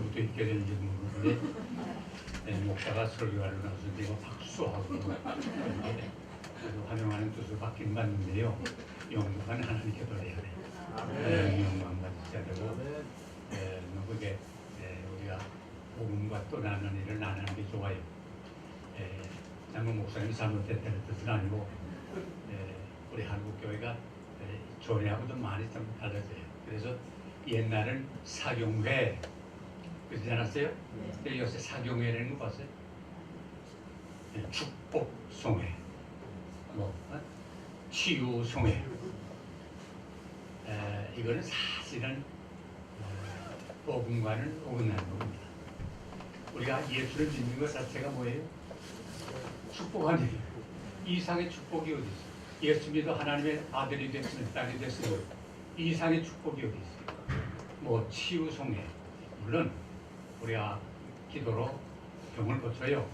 언제부터 있게 되는지 모르는데 목사가 설교하러 나서 내가 박수하고 이렇게 환영하는 뜻을 받긴 받는데요. 영광은 하나님께 돌려야 돼. 영광 받으셔야 되고 그게 우리가 복음과 또 나누는 일을 나누는 게 좋아요. 장로 목사님이 잘못됐다는 뜻은 아니고 우리 한국 교회가 전에하고 좀 많이 좀 달라져요. 그래서 옛날은 사경회 그러지 않았어요? 네. 요새 사경회라는 거 봤어요? 축복송회, 치유송회. 이거는 사실은 복음과는 어긋나는 겁니다. 우리가 예수를 믿는 것 자체가 뭐예요? 축복 아니에요. 이상의 축복이 어디 있어요? 예수 믿어 하나님의 아들이 됐으면 딸이 됐으면 이상의 축복이 어디 있어요? 치유송회. 물론 우리가 기도로 병을 고쳐요.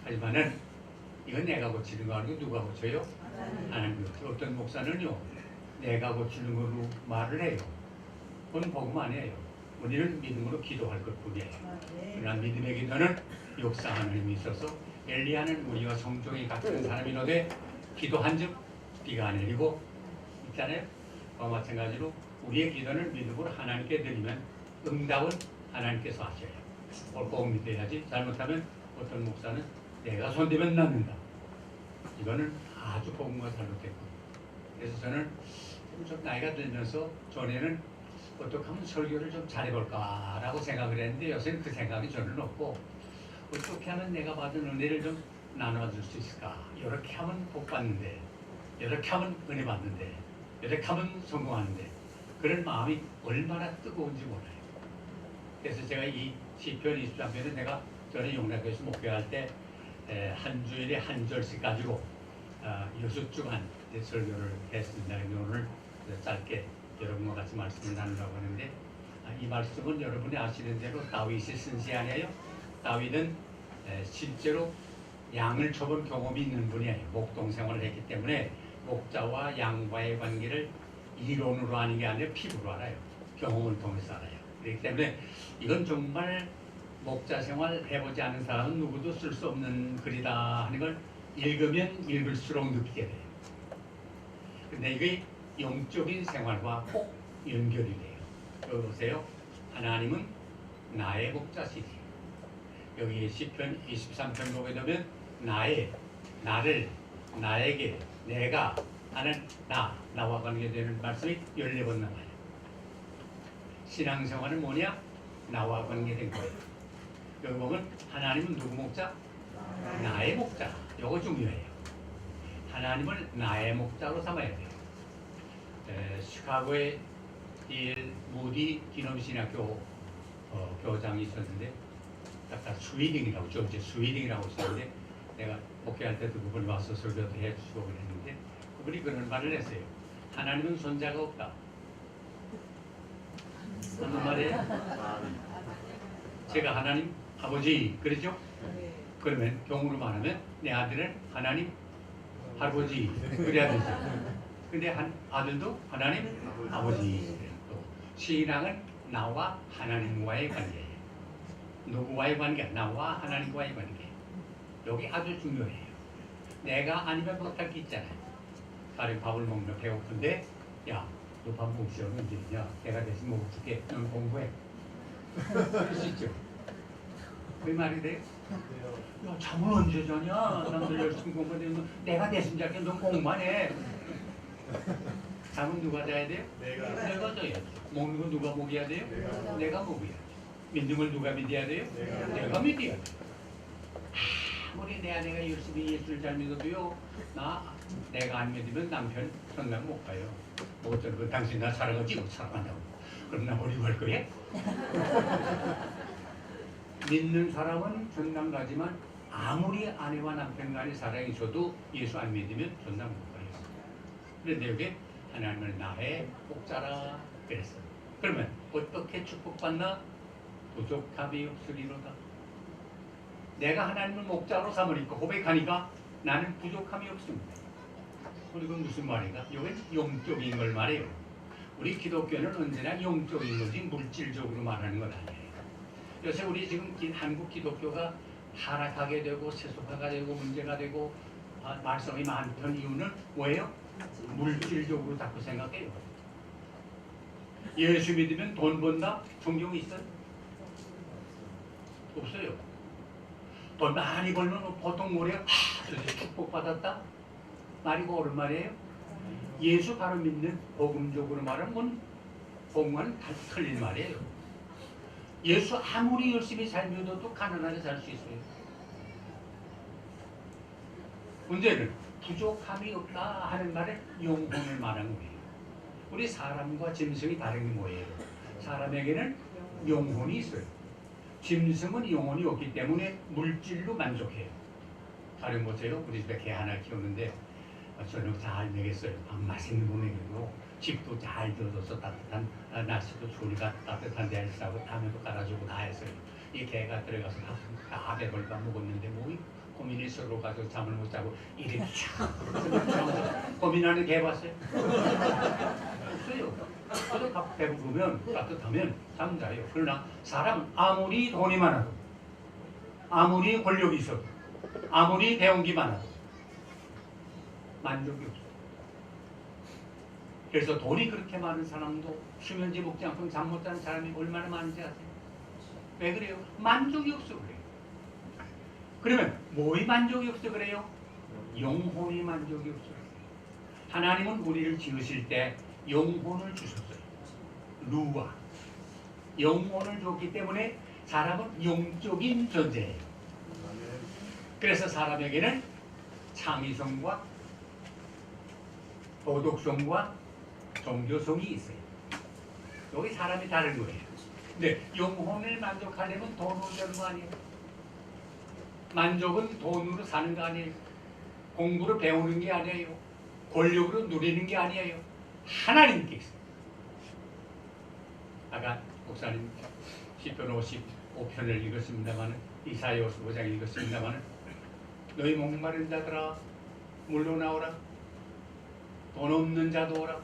하지만은 이건 내가 고치는 거 아니고 누가 고쳐요? 하나님. 어떤 목사는요 내가 고치는 걸로 말을 해요. 그건 복음 아니에요. 우리는 믿음으로 기도할 것뿐이에요. 그러나 믿음의 기도는 역사하는 힘이 있어서 엘리야는 우리와 성종이 같은 사람이노되 기도한즉 비가 안 내리고 있잖아요. 그와 마찬가지로 우리의 기도는 믿음으로 하나님께 드리면 응답은 하나님께서 하셔요. 꼭 믿어야지. 잘못하면 어떤 목사는 내가 손대면 낫는다. 이거는 아주 복음과 잘못됐고. 그래서 저는 좀 나이가 들면서 전에는 어떻게 하면 설교를 좀 잘해볼까라고 생각을 했는데 요새는 그 생각이 저는 없고 어떻게 하면 내가 받은 은혜를 좀 나눠줄 수 있을까. 이렇게 하면 복 받는데 이렇게 하면 은혜 받는데 이렇게 하면 성공하는데 그런 마음이 얼마나 뜨거운지 몰라요. 그래서 제가 이 시편 23편은 내가 전에 용락교에서 목회할 때 한 주일에 한 절씩 가지고 6주간 설교를 했습니다. 오늘 짧게 여러분과 같이 말씀을 나누려고 하는데 이 말씀은 여러분이 아시는 대로 다윗이 쓴 시 아니에요? 다윗은 실제로 양을 쳐본 경험이 있는 분이에요. 목동 생활을 했기 때문에 목자와 양과의 관계를 이론으로 아는 게 아니라 피부로 알아요. 경험을 통해서 알아요. 그렇기 때문에 이건 정말 목자 생활 해보지 않은 사람은 누구도 쓸 수 없는 글이다 하는 걸 읽으면 읽을수록 느끼게 돼요. 근데 이게 영적인 생활과 꼭 연결이 돼요. 여기 보세요. 하나님은 나의 목자시지. 여기 시편 23편 보게 되면 나를, 나에게, 내가 하는 나와 관계되는 말씀이 14번 나와요. 신앙생활은 뭐냐? 나와 관계된 거예요. 여기 보면 하나님은 누구 목자? 나의 목자. 이거 중요해요. 하나님을 나의 목자로 삼아야 돼요. 시카고에 무디 기념신학교 교장이 있었는데 아까 스위딩이라고 조지 스위딩이라고 있었는데 내가 목회할 때도 그분이 와서 설교도 해주시고 그랬는데 그분이 그런 말을 했어요. 하나님은 손자가 없다. 하는 말이에요. 제가 하나님 아버지 그러죠? 그러면 경우로 말하면 내 아들은 하나님 할아버지 그래야 되죠. 근데 아들도 하나님 아버지. 또 신앙은 나와 하나님과의 관계예요. 누구와의 관계? 나와 하나님과의 관계. 여기 아주 중요해요. 내가 아니면 못할 게 있잖아요. 다른 밥을 먹으면 배고픈데 야, 너 밥 먹기 싫으면 언제 있냐? 내가 대신 먹어줄게. 넌 공부해. 그럴 수 있죠. 그 말이 돼요? 야, 잠을 언제 자냐? 남들 열심히 공부하는데 내가 대신 잘게 넌 공부만 해. 잠은 누가 자야 돼요? 내가 자야죠. 먹는 건 누가 먹여야 돼요? 내가 먹여야죠. 믿음을 누가 믿어야 돼요? 내가 믿어야 돼요. 아무리 내 아내가 열심히 예수를 잘 믿어도요, 내가 안 믿으면 남편 천당 못 가요. 뭐 어쩌고 당신 나 사랑하지 못 사랑한다고. 그럼 나 버리고 갈 거야? 믿는 사람은 천당 가지만 아무리 아내와 남편 간의 사랑이 있어도 예수 안 믿으면 천당 못 가요. 그런데 여기 하나님을 나의 목자라 그랬어요. 그러면 어떻게 축복받나? 부족함이 없으리로다. 내가 하나님을 목자로 삼으니까 고백하니까 나는 부족함이 없습니다. 그리고 무슨 말인가? 이건 영적인 걸 말해요. 우리 기독교는 언제나 영적인 거지 물질적으로 말하는 건 아니에요. 요새 우리 지금 한국 기독교가 타락하게 되고 세속화가 되고 문제가 되고 말썽이 많던 이유는 뭐예요? 물질적으로 자꾸 생각해요. 예수 믿으면 돈 번다? 성경이 있어요? 없어요. 돈 많이 벌면 보통 뭐래요? 축복받았다? 말이 옳은 말이에요? 예수 바로 믿는 복음적으로 말하면 복음은 다 틀린 말이에요. 예수 아무리 열심히 잘 믿어도 가난하게 살 수 있어요. 문제는 부족함이 없다 하는 말은 영혼을 말하는 거예요. 우리 사람과 짐승이 다른 게 뭐예요? 사람에게는 영혼이 있어요. 짐승은 영혼이 없기 때문에 물질로 만족해요. 다른 보세요. 우리 집에 개 하나 키우는데 저녁 잘 먹였어요. 맛있는 거 먹이고 집도 잘 지어줘서 따뜻한 날씨도 추우니까 따뜻한 데를 싸고 담요도 깔아주고 다 했어요. 이 개가 들어가서 다 배불러 먹었는데 뭐 고민이 서로 가서 잠을 못 자고 이렇게 촥 고민하는 개 봤어요? 없어요. 그래서 배부르면 따뜻하면 잠자요. 그러나 사람은 아무리 돈이 많아도 아무리 권력이 있어도 아무리 배운 게 많아도 만족이 없어요. 그래서 돈이 그렇게 많은 사람도 수면제 먹지 않고 잠 못 자는 사람이 얼마나 많은지 아세요? 왜 그래요? 만족이 없어 그래요. 그러면 뭐의 만족이 없어 그래요? 영혼의 만족이 없어 그래요. 하나님은 우리를 지으실 때 영혼을 주셨어요. 루아. 영혼을 줬기 때문에 사람은 영적인 존재예요. 그래서 사람에게는 창의성과 도덕성과 종교성이 있어요. 여기 사람이 다른 거예요. 근데 영혼을 만족하려면 돈으로 되는 거 아니에요? 만족은 돈으로 사는 거 아니에요? 공부를 배우는 게 아니에요? 권력으로 누리는 게 아니에요? 하나님께 있어요. 아까 목사님 시편 55편을 읽었습니다만 이사야 55장 읽었습니다만 너희 목마른 자들아 물러나오라. 돈 없는 자도 오라.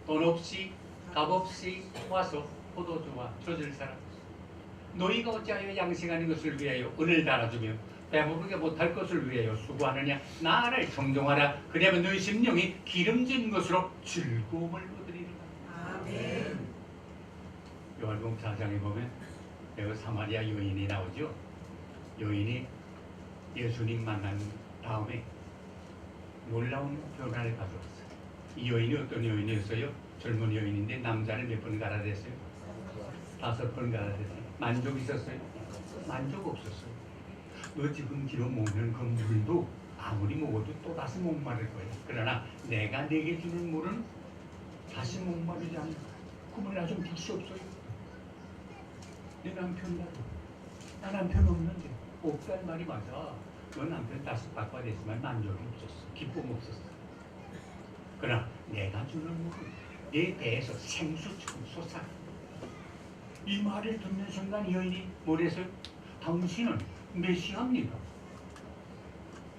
돈 없이 값없이 와서 포도주와 젖을 사라. 너희가 어찌하여 양식하는 것을 위하여 은을 달아주며 배부르게 못할 것을 위하여 수고하느냐. 나를 정정하라. 그러면 너희 심령이 기름진 것으로 즐거움을 얻으리라. 아멘. 요한복음 4장에 보면 여기 사마리아 여인이 나오죠. 여인이 예수님 만난 다음에 놀라운 변화를 가져왔어요. 이 여인이 어떤 여인이었어요? 젊은 여인인데 남자를 몇 번 갈아댔어요? 5번 갈아댔어요. 만족 있었어요? 만족 없었어요. 너 지금 뒤로 먹는 그 물도 아무리 먹어도 또 다시 목마를 거예요. 그러나 내가 내게 주는 물은 다시 목마르지 않아. 그 물 나 좀 줄 수 없어요? 내 남편 나도. 나 남편 없는데. 없다는 말이 맞아. 너 남편 다시 바꿔야 되지만 만족이 없었어. 기쁨 없었어. 그러나 내가 주는 물은 내 배에서 생수처럼 솟아. 이 말을 듣는 순간 여인이 뭐랬어요? 당신은 메시아입니다.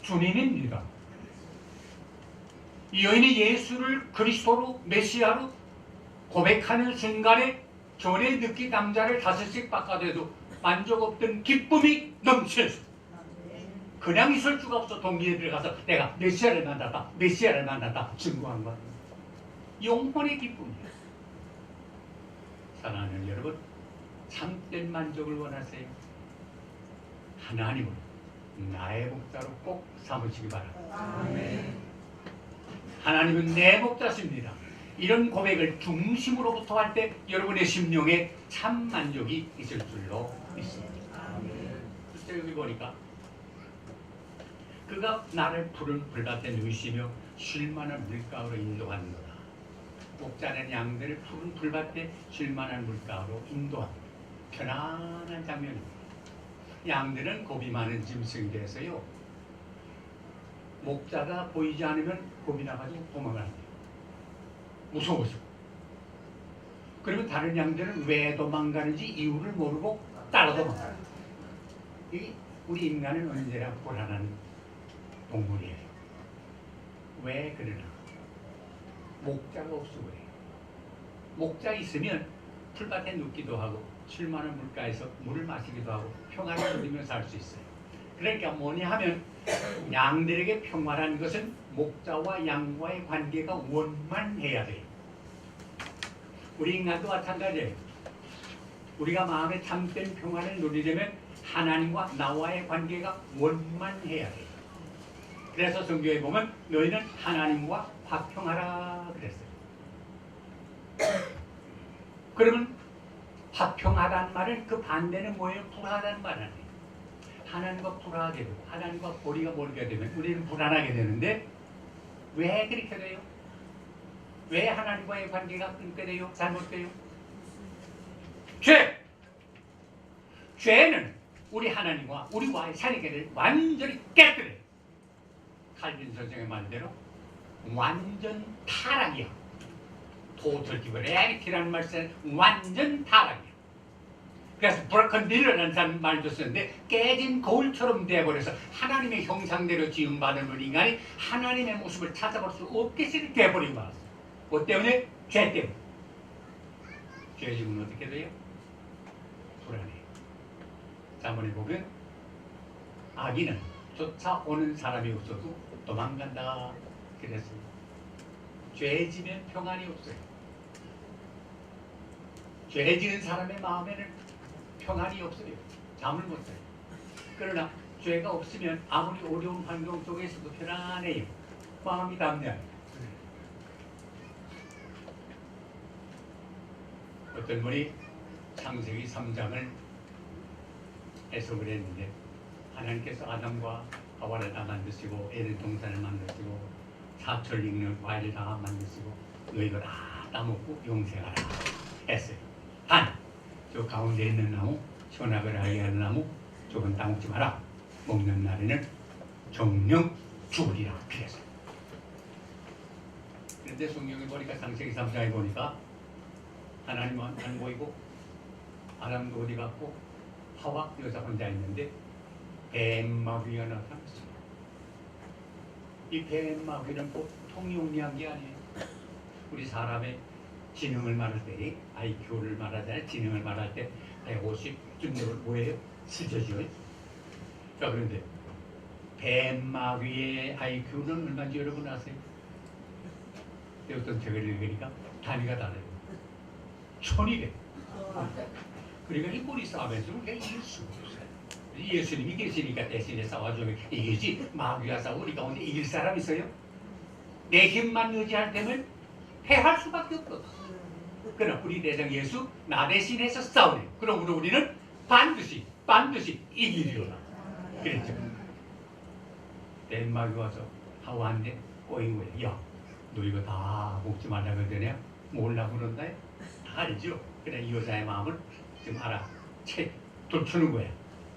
주님입니다. 이 여인이 예수를 그리스도로 메시아로 고백하는 순간에 전에 느낀 남자를 5씩 바꿔대도 만족 없던 기쁨이 넘쳐서 그냥 있을 수가 없어. 동기에 들어가서 내가 메시아를 만났다. 메시아를 만났다. 증거한 것. 영혼의 기쁨이에요. 사랑하는 여러분, 참된 만족을 원하세요? 하나님을 나의 목자로 꼭 삼으시기 바랍니다. 아멘. 하나님은 내 목자십니다. 이런 고백을 중심으로부터 할 때 여러분의 심령에 참 만족이 있을 줄로 믿습니다. 아멘. 그때 여기 보니까 그가 나를 푸른 불밭에 누이시며 쉴만한 물가로 인도하는도다. 목자는 양들을 푸른 불밭에 쉴만한 물가로 인도합니다. 편안한 장면입니다. 양들은 겁이 많은 짐승이 돼서요. 목자가 보이지 않으면 겁이 나가지고 도망을 합니다. 무서워서. 그러면 다른 양들은 왜 도망가는지 이유를 모르고 따라 도망가요. 우리 인간은 언제나 불안한 동물이에요. 왜 그러나? 목자가 없어 그래요. 목자 있으면 풀밭에 눕기도 하고 7만원 물가에서 물을 마시기도 하고 평화를 누리며 살 수 있어요. 그러니까 뭐냐 하면 양들에게 평화라는 것은 목자와 양과의 관계가 원만해야 돼요. 우리 인간도 마찬가지예요. 우리가 마음에 참된 평화를 누리려면 하나님과 나와의 관계가 원만해야 돼요. 그래서 성경에 보면 너희는 하나님과 화평하라 그랬어요. 그러면 화평하다는 말은 그 반대는 뭐예요? 불화하다는 말 아니에요. 하나님과 불화하게 되고 하나님과 거리가 멀게 되면 우리는 불안하게 되는데 왜 그렇게 돼요? 왜 하나님과의 관계가 끊게 돼요? 잘못돼요? 죄! 죄는 우리 하나님과 우리와의 관계를 완전히 깨뜨려요. 칼빈 선생의 말대로 완전 타락이야. total liberality라는 말 쓰는 완전 타락이야. 그래서 broken mirror라는 말도 쓰는데 깨진 거울처럼 되어버려서 하나님의 형상대로 지음받은 우리 인간이 하나님의 모습을 찾아볼 수 없게 되어버린 거야. 뭐 때문에? 죄 때문에. 죄 지으면 어떻게 돼요? 불안해요. 자문에 보면 악인은 쫓아오는 사람이 없어도 도망간다 그랬습니다. 죄 지면 평안이 없어요. 죄 지은 사람의 마음에는 평안이 없어요. 잠을 못 자요. 그러나 죄가 없으면 아무리 어려운 환경 속에서도 편안해요. 마음이 담대해요. 어떤 분이 창세기 3장을 해석을 했는데 하나님께서 아담과 하와를 다 만드시고 에덴 동산을 만드시고 사철 익는 과일을 다 만드시고 너희가 다 따먹고 영생하라 했어요. 단, 저 가운데 있는 나무 선악을 알게 하는 나무 저건 따먹지 마라. 먹는 날에는 정령 죽으리라 그랬어요. 그런데 성경에 보니까 창세기 3장에 보니까 하나님은 안 보이고 아담도 어디 갔고 하와 여자 혼자 있는데 뱀마귀가 나타났어요. 이 뱀마귀는 보통 용이한 게 아니에요. 우리 사람의 지능을 말할 때 IQ를 말하잖아요. 지능을 말할 때 150쯤 뭐예요? 수저죠. 자, 그런데 뱀마귀의 IQ는 얼마인지 여러분 아세요? 어떤 책을 읽으니까 단위가 달라요. 1200. 그러니까 이 뿌리 싸움에서 우리가 이길 수가 없어요. 예수님이 계시니까 대신에 싸워주면 이기지. 마귀가 싸워 우리 가운데 이길 사람 있어요? 내 힘만 의지할 때면 패할 수밖에 없거든. 그러나 우리 대장 예수 나 대신해서 싸우네. 그러므로 우리는 반드시 이기리로라. 그랬죠. 뱀마귀 와서 하와한테 꼬인 거예요. 야, 너 이거 다 먹지 말라 그러더냐? 몰라고 그런다. 다 알죠. 그래 이 여자의 마음을 좀 알아. 돌추는 거야.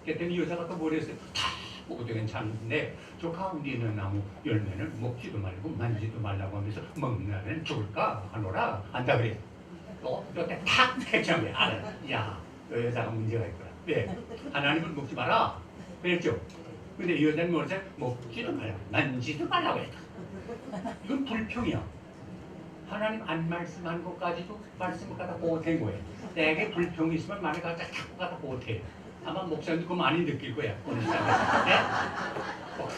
그랬더니 여자가 또 뭘 했어요? 다 먹어도 괜찮은데 저 가운데 있는 나무 열매는 먹지도 말고 만지지도 말라고 하면서 먹는 날에는 죽을까 하노라 한다 그래. 또 여태 탁 해치한 거야. 야, 너 여자가 문제가 있구나. 왜? 하나님은 먹지 마라 그랬죠. 근데 이 여자는 뭐랬어요? 먹지도 말라고 만지지도 말라고 했다. 이건 불평이야. 하나님 안 말씀한 것까지도 말씀을 갖다 보호된 거예요. 내게 불평이 있으면 말을 갖다 자꾸 갖다 보호해요. 아마 목사님도 그거 많이 느낄 거야. 오늘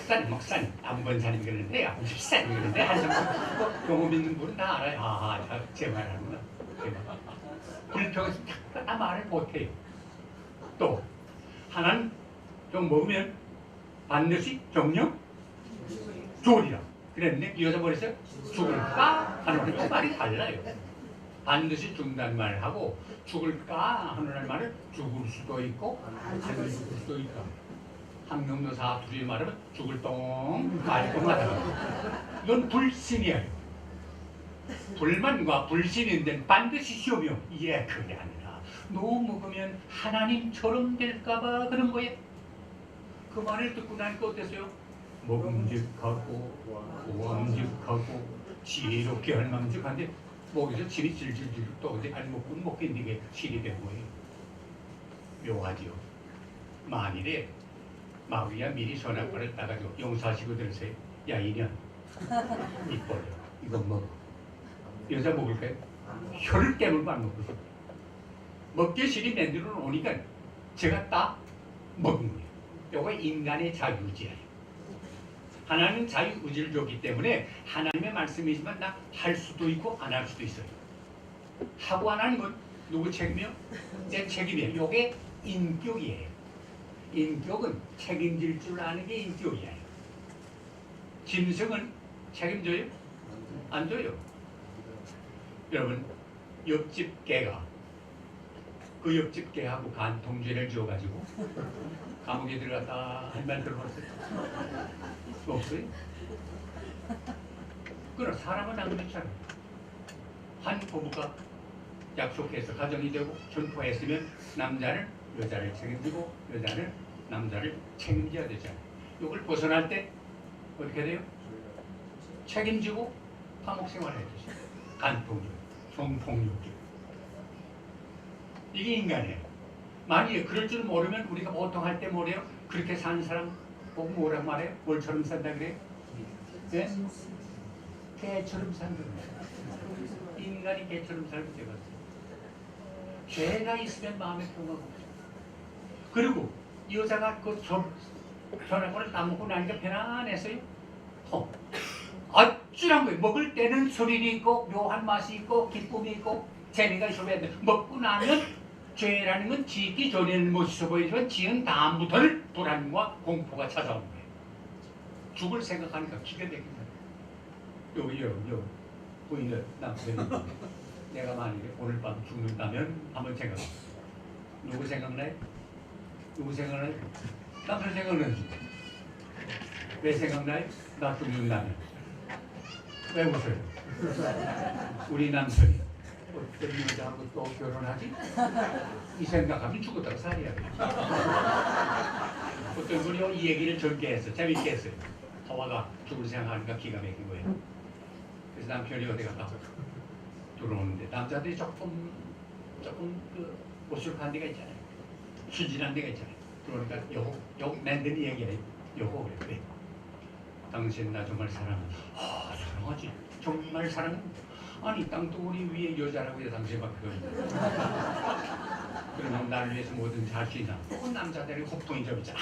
사람 목사님 안본사님 그러는데 안본사님 그러는데 한참 경험 있는 분은 다 알아요. 제 말 하는구나. 불평에서 자꾸 갖다 말을 못해요. 또 하나는 좀 먹으면 반드시 정령 좋으리라. 그랬는데 이 여자 뭐랬어요? 죽을까? 하는 말이 달라요. 반드시 죽는다는 말을 하고 죽을까? 하는 말은 죽을 수도 있고 안 죽을 수도 있다. 한경도 사투리 말하면 죽을 똥 말똥하다. 이건 불신이에요. 불만과 불신인데 반드시 시험이요. 예, 그게 아니라 너무 먹으면 하나님처럼 될까봐 그런 거예요. 그 말을 듣고 나니까 어땠어요? 먹음직하고 원직하고 지혜롭게 할망직한데 목에서 침이 질질질 떠오는데 아니 먹겠는데 이게 실이 된 거예요. 묘하지요. 만일에 마귀가 미리 선악과를 따가지고 용서하시고 들으세요. 야 이년 입 벌려 이거 먹어. 여자 먹을까요? 혀를 깨물고 안 먹고 먹기 싫이 만들어 놓으니까 제가 딱 먹는 거예요. 요거 인간의 자유의지예요. 하나님은 자유의지를 줬기 때문에 하나님의 말씀이지만 나 할 수도 있고 안 할 수도 있어요. 하고 안 하는 건 누구 책임이요? 내 책임이에요. 요게 인격이에요. 인격은 책임질 줄 아는 게 인격이에요. 짐승은 책임져요? 안 줘요. 여러분, 옆집 개가 그 옆집 개하고 간통죄를 지어가지고 감옥에 들어갔다 한 말 들어봤어요? 없어요? 그럼 사람은 안 그렇잖아요. 한 부부가 약속해서 가정이 되고 전포했으면 남자는 여자를 책임지고 여자는 남자를 책임져야 되잖아요. 이걸 벗어날 때 어떻게 돼요? 책임지고 감옥 생활을 해야 되죠. 간통죄, 성폭력죄. 이게 인간이에요. 만약에 그럴 줄 모르면 우리가 보통 할 때 뭐래요? 그렇게 사는 사람 보고 뭐라고 말해요? 뭘처럼 산다 그래요? 네? 개처럼 산다 그래요. 인간이 개처럼 살고 되거든요. 죄가 있으면 마음에 평화가 없어요. 그리고 여자가 그 전화권을 따먹고 나니까 편안했어요. 아찔한 거예요. 먹을 때는 스릴이 있고 묘한 맛이 있고 기쁨이 있고 재미가 있어 보여야 돼. 먹고 나면 죄라는 건 지기 전에는 멋있어 보이지만 지은 다음부터는 불안과 공포가 찾아오는 거예요. 죽을 생각하니까 기가 막힙니다. 요 부인의 남편이 내가 만약에 오늘 밤 죽는다면 한번 생각해. 누구 생각나요? 누구 생각나요? 남편 생각나요? 왜 생각나요? 나 죽는다면. 왜 웃어요? 우리 남편이 어떤 여자하고 또 결혼하지? 이 생각하면 죽었다고 살이야. 어떤 분이 이 얘기를 전개해서 재밌게 했어요. 하와가 죽을 생각하니까 기가 막힌 거예요. 그래서 남편이 어디 갔다 들어오는데 남자들이 조금 그 오실한 데가 있잖아요. 순진한 데가 있잖아요. 그러니까 요 만든 얘기예요. 요거 그래. 당신 나 정말 사랑한다. 사랑하지. 정말 사랑해. 아니 땅덩어리 위에 여자라고 해서 당신밖에 없는데. 그러면 나를 위해서 뭐든지 할 수 있나? 그 남자들이 혹통이 좀 있잖아.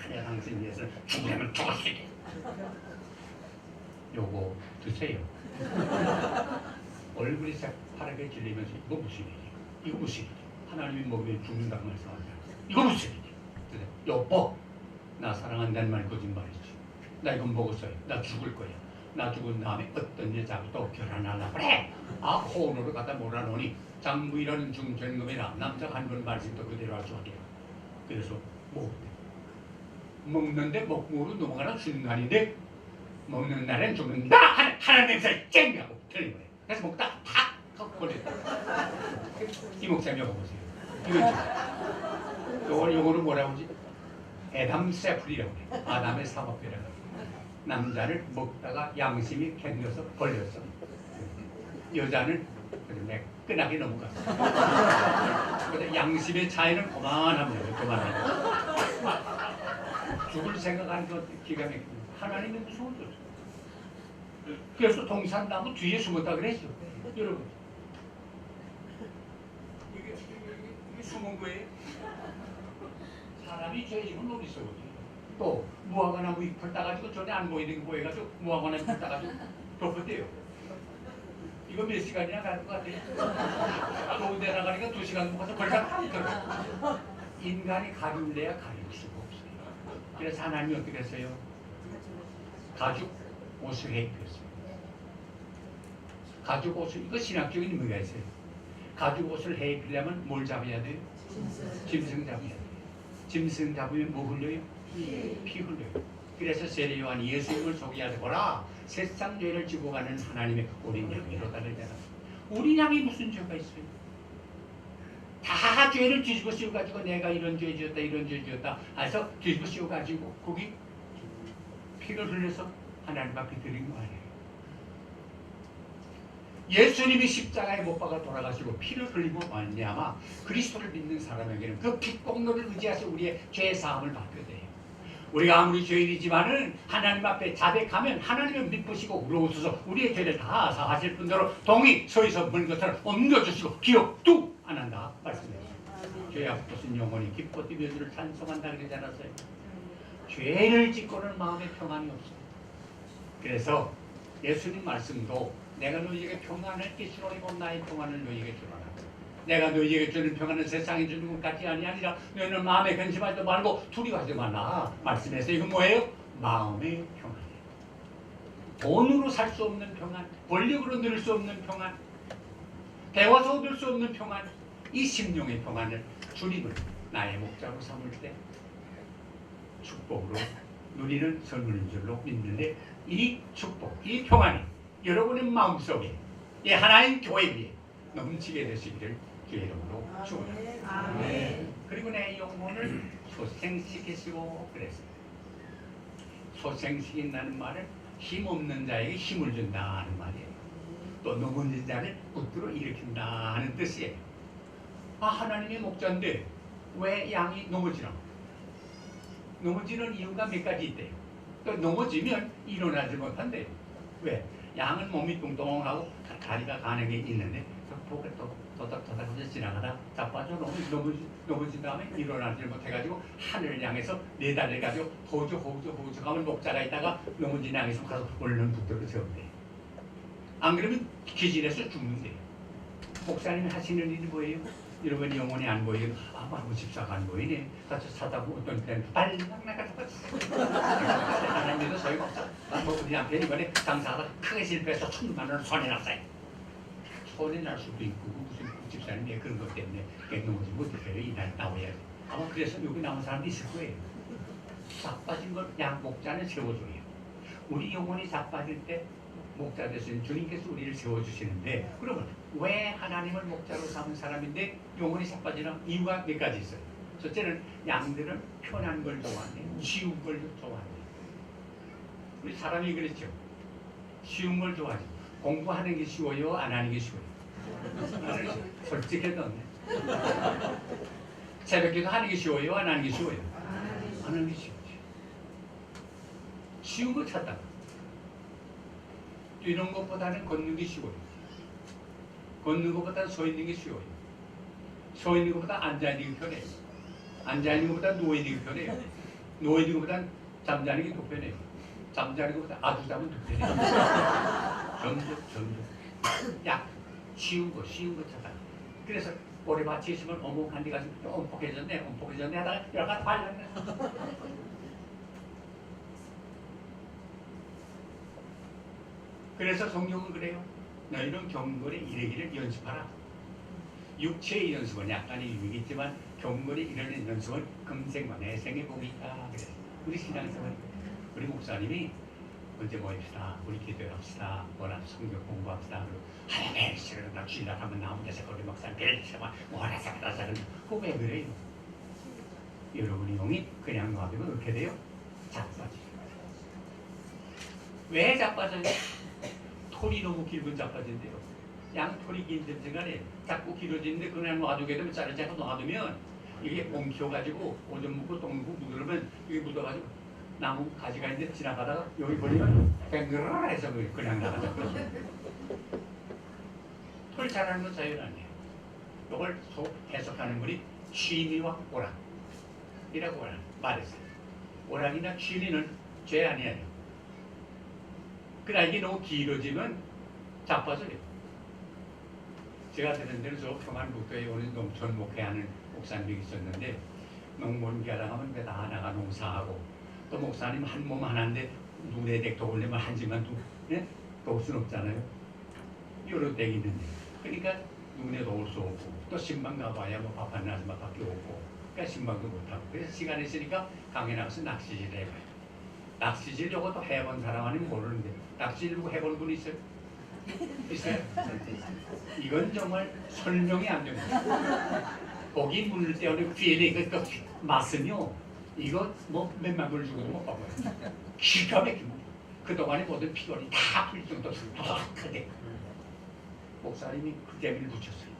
내가 당신 위해서 죽으면 죽었으니. 요거 드세요. 얼굴이 새파랗게 질리면서 이거 무슨 일이야? 이거 무슨 일이야? 하나님이 먹으면 죽는다고 말씀하잖아요. 이거 무슨 일이야? 여보, 나 사랑한다는 말 거짓말이지. 나 이건 먹었어요. 나 죽을 거야. 나 죽은 다음에 어떤 여자하고 또 결혼하려고 그래. 혼으로 갖다 몰아놓으니 장부이라는 중전금이라 남자가 한 번 말씀도 그대로 할 수 없게요. 그래서 먹는데 먹으로 넘어가는 순간인데 먹는 날엔 죽는다 하는 냄새를 쨍하고 틀린 거예요. 그래서 먹다가 탁 걸려요. 이 목사님 먹어보세요. 이거 요거를 뭐라고 하지? 에담 세플이라고 해요. 아담의 사법이라고 해요. 남자를 먹다가 양심이 캔겨서 걸렸어. 여자는 매끈하게 넘어갔어. 근데 양심의 차이는 그만합니다. 그만합니다. 죽을 생각하는 것 기가 막힙니다. 하나님이 무서워졌어. 그래서 동산나무 뒤에 숨었다 그랬죠. 여러분, 이게 숨은 거예요. 사람이 죄지면 어디 있어? 또 무화과나무 잎을 따가지고 전에 안 보이는 게 보여가지고 무화과나무 잎을 따가지고 덮었대요. 이거 몇 시간이나 갈 것 같아요. 좋은데 나가니까 2시간 먹어서 벌써 인간이 가릴래야 가릴 수가 없어요. 그래서 하나님이 어떻게 했어요? 가죽 옷을 해입혔어요. 가죽 옷을, 이거 신학적인 의미가 있어요. 가죽 옷을 해입히려면 뭘 잡아야 돼요? 짐승 잡아야 돼요. 짐승 잡으면 뭐 흘려요? 피 흘려요. 그래서 세례요한이 예수님을 소개하되 보라, 세상 죄를 지고 가는 하나님의 어린 양이로 다르잖아. 우리 양이 무슨 죄가 있어요? 다 죄를 뒤집어 씌워가지고 내가 이런 죄 지었다 이런 죄 지었다 해서 뒤집어 씌워가지고 거기 피를 흘려서 하나님 앞에 드린 거 아니에요. 예수님이 십자가에 못 박아 돌아가시고 피를 흘리고 말미암아 그리스도를 믿는 사람에게는 그 피공로를 의지해서 우리의 죄 사함을 받게 돼요. 우리가 아무리 죄인이지만은 하나님 앞에 자백하면 하나님은 미쁘시고 의로우셔서 우리의 죄를 다 사하실 분대로 동이 서에서 문 것처럼 옮겨주시고 기억도 안 한다 말씀해요. 죄 앞도신 영혼이 기뻐 뛰며 주를 찬송한다 그러지 않았어요? 죄를 짓고는 마음에 평안이 없어요. 그래서 예수님 말씀도 내가 너희에게 평안을 끼치노니 나의 평안을 너희에게 주노라. 내가 너희에게 주는 평안은 세상에 주는 것 같이 아니라 너희는 마음에 근심하지 말고 두려워하지 말라 말씀해서 이건 뭐예요? 마음의 평안이에요. 돈으로 살 수 없는 평안, 권력으로 누릴 수 없는 평안, 배워서 얻을 수 없는 평안, 이 심령의 평안을 주님을 나의 목자로 삼을 때 축복으로 누리는 선물인 줄로 믿는데, 이 축복, 이 평안이 여러분의 마음속에 이 하나님 교회 위에 넘치게 되시기를 주의 이름으로 축원합니다. 그리고 내 영혼을 소생시키시고 그랬어요. 소생시킨다는 말은 힘없는 자에게 힘을 준다 하는 말이에요. 또 넘어진 자를 붙들어 일으킨다 하는 뜻이에요. 하나님의 목자인데 왜 양이 넘어지나? 넘어지는 이유가 몇 가지 있대요. 또 넘어지면 일어나지 못한대요. 왜? 양은 몸이 뚱뚱하고 다리가 가는 게 있는데 보게 또 도닥도닥 지나가다 자빠져 넘어진 다음에 일어나지 못해가지고 하늘을 향해서 내달려가지고 호주 가면 목자가 있다가 넘어진 양에서 가서 얼른 붙들어 세운대. 안 그러면 기질에서 죽는데요. 목사님이 하시는 일이 뭐예요? 여러분 영혼이 안 보이고 마구 집사가 안 보이네. 가서 사다 보면 어떤 때는 빨리 나가서 하나님도 소용없어. 뭐 우리 남편이 이번에 장사하다 크게 실패해서 1,000만 원 손해 났어요. 손해 날 수도 있고 무슨 집사님이 그런 것 때문에 넘어지 못했어요. 이날 나와야지. 아마 그래서 여기 남은 사람도 있을 거예요. 자빠진 걸 양 목자는 세워줘요. 우리 영혼이 자빠질 때 목자 되신 주님께서 우리를 세워주시는데, 그러면 왜 하나님을 목자로 삼은 사람인데 영혼이 자빠지는 이유가 몇 가지 있어요. 첫째는 양들은 편한 걸 좋아하네, 쉬운 걸 좋아하네. 우리 사람이 그렇죠. 쉬운 걸 좋아하죠. 공부하는 게 쉬워요, 안 하는 게 쉬워요? 솔직해도 새벽기도 하는 게 쉬워요, 안 하는 게 쉬워요? 안 하는 게 쉬워요. 쉬운 거 찾다가 뛰는 것보다는 걷는 게 쉬워요. 걷는 것보다는 서 있는 게 쉬워요. 서 있는 것보다 앉아 있는 게 편해요. 앉아 있는 것보다 누워 있는 게 편해요. 누워 있는 것보다 잠자는 게 더 편해요. 잠자는 것보다 아주 자면 더 편해요. 점점 야 쉬운 거 찾아. 그래서 오래밭이 있으면 어묵 데 가서 엄폭해졌네 하다가 여기가 발랐네. 그래서 성경은 그래요. 너희는 경건에 이르기를 연습하라. 육체의 연습은 약간의 유익이 있지만 경건에 이르는 연습은 금생과 내생의 복이 있다. 그래요. 우리 신앙생활, 우리 목사님이 언제 모입시다. 우리 기도합시다. 뭐라 성경 공부합시다. 그리고 하나님 싫어한다. 주일날 하면 나온 데서 우리 목사님 벨리시면 뭐라 사다사 그거 왜 그래요? 여러분이 영이 그냥 놔두면 어떻게 돼요? 자빠지죠. 왜 자빠져요? 털이 너무 길면 자빠진대요. 양털이 길든 순간에 자꾸 길어지는데 그냥 놔두게 되면 자르지 않고 놔두면 이게 엉켜가지고 오줌 묻고 똥 묻고 묻으면 이게 묻어가지고 나무 가지가 있는데 지나가다가 여기 걸리면 뱅그라 해서 그냥 나가죠. 털 자라는 건 자연 아니에요. 이걸 해석하는 분이 취미와 오락이라고 말했어요. 오락이나 취미는 죄 아니에요. 그러나 이게 너무 길어지면 자빠져요. 제가 들은 데는 저 평안북도에 오는 농촌 목회하는 목사님이 있었는데, 농번기하다 하면 다 나가 농사하고, 또 목사님 한 몸 하나인데 눈에 댁 도우려면 한 집만 도울 수는 없잖아요. 여러 댁이 있는데, 그러니까 눈에 도울 수 없고, 또 신방 가봐야 뭐 밥 한 나스밖에 없고, 그러니까 신방도 못하고. 그래서 시간이 있으니까 강에 나가서 낚시질 해봐요. 낚시질 이것도 해본 사람 아니면 모르는데, 낚시질 누구 해본 분 있어요? 있어요? 이건 정말 설명이 안 됩니다. 고기 물을 때 어느 귀에 그 맛은요, 이거 뭐 몇만 불 주고도 못 봐봐요. 기가 막힙니다. 그동안의 모든 피곤이 다 풀릴 정도로 크게 목사님이 그 재미를 붙였어요.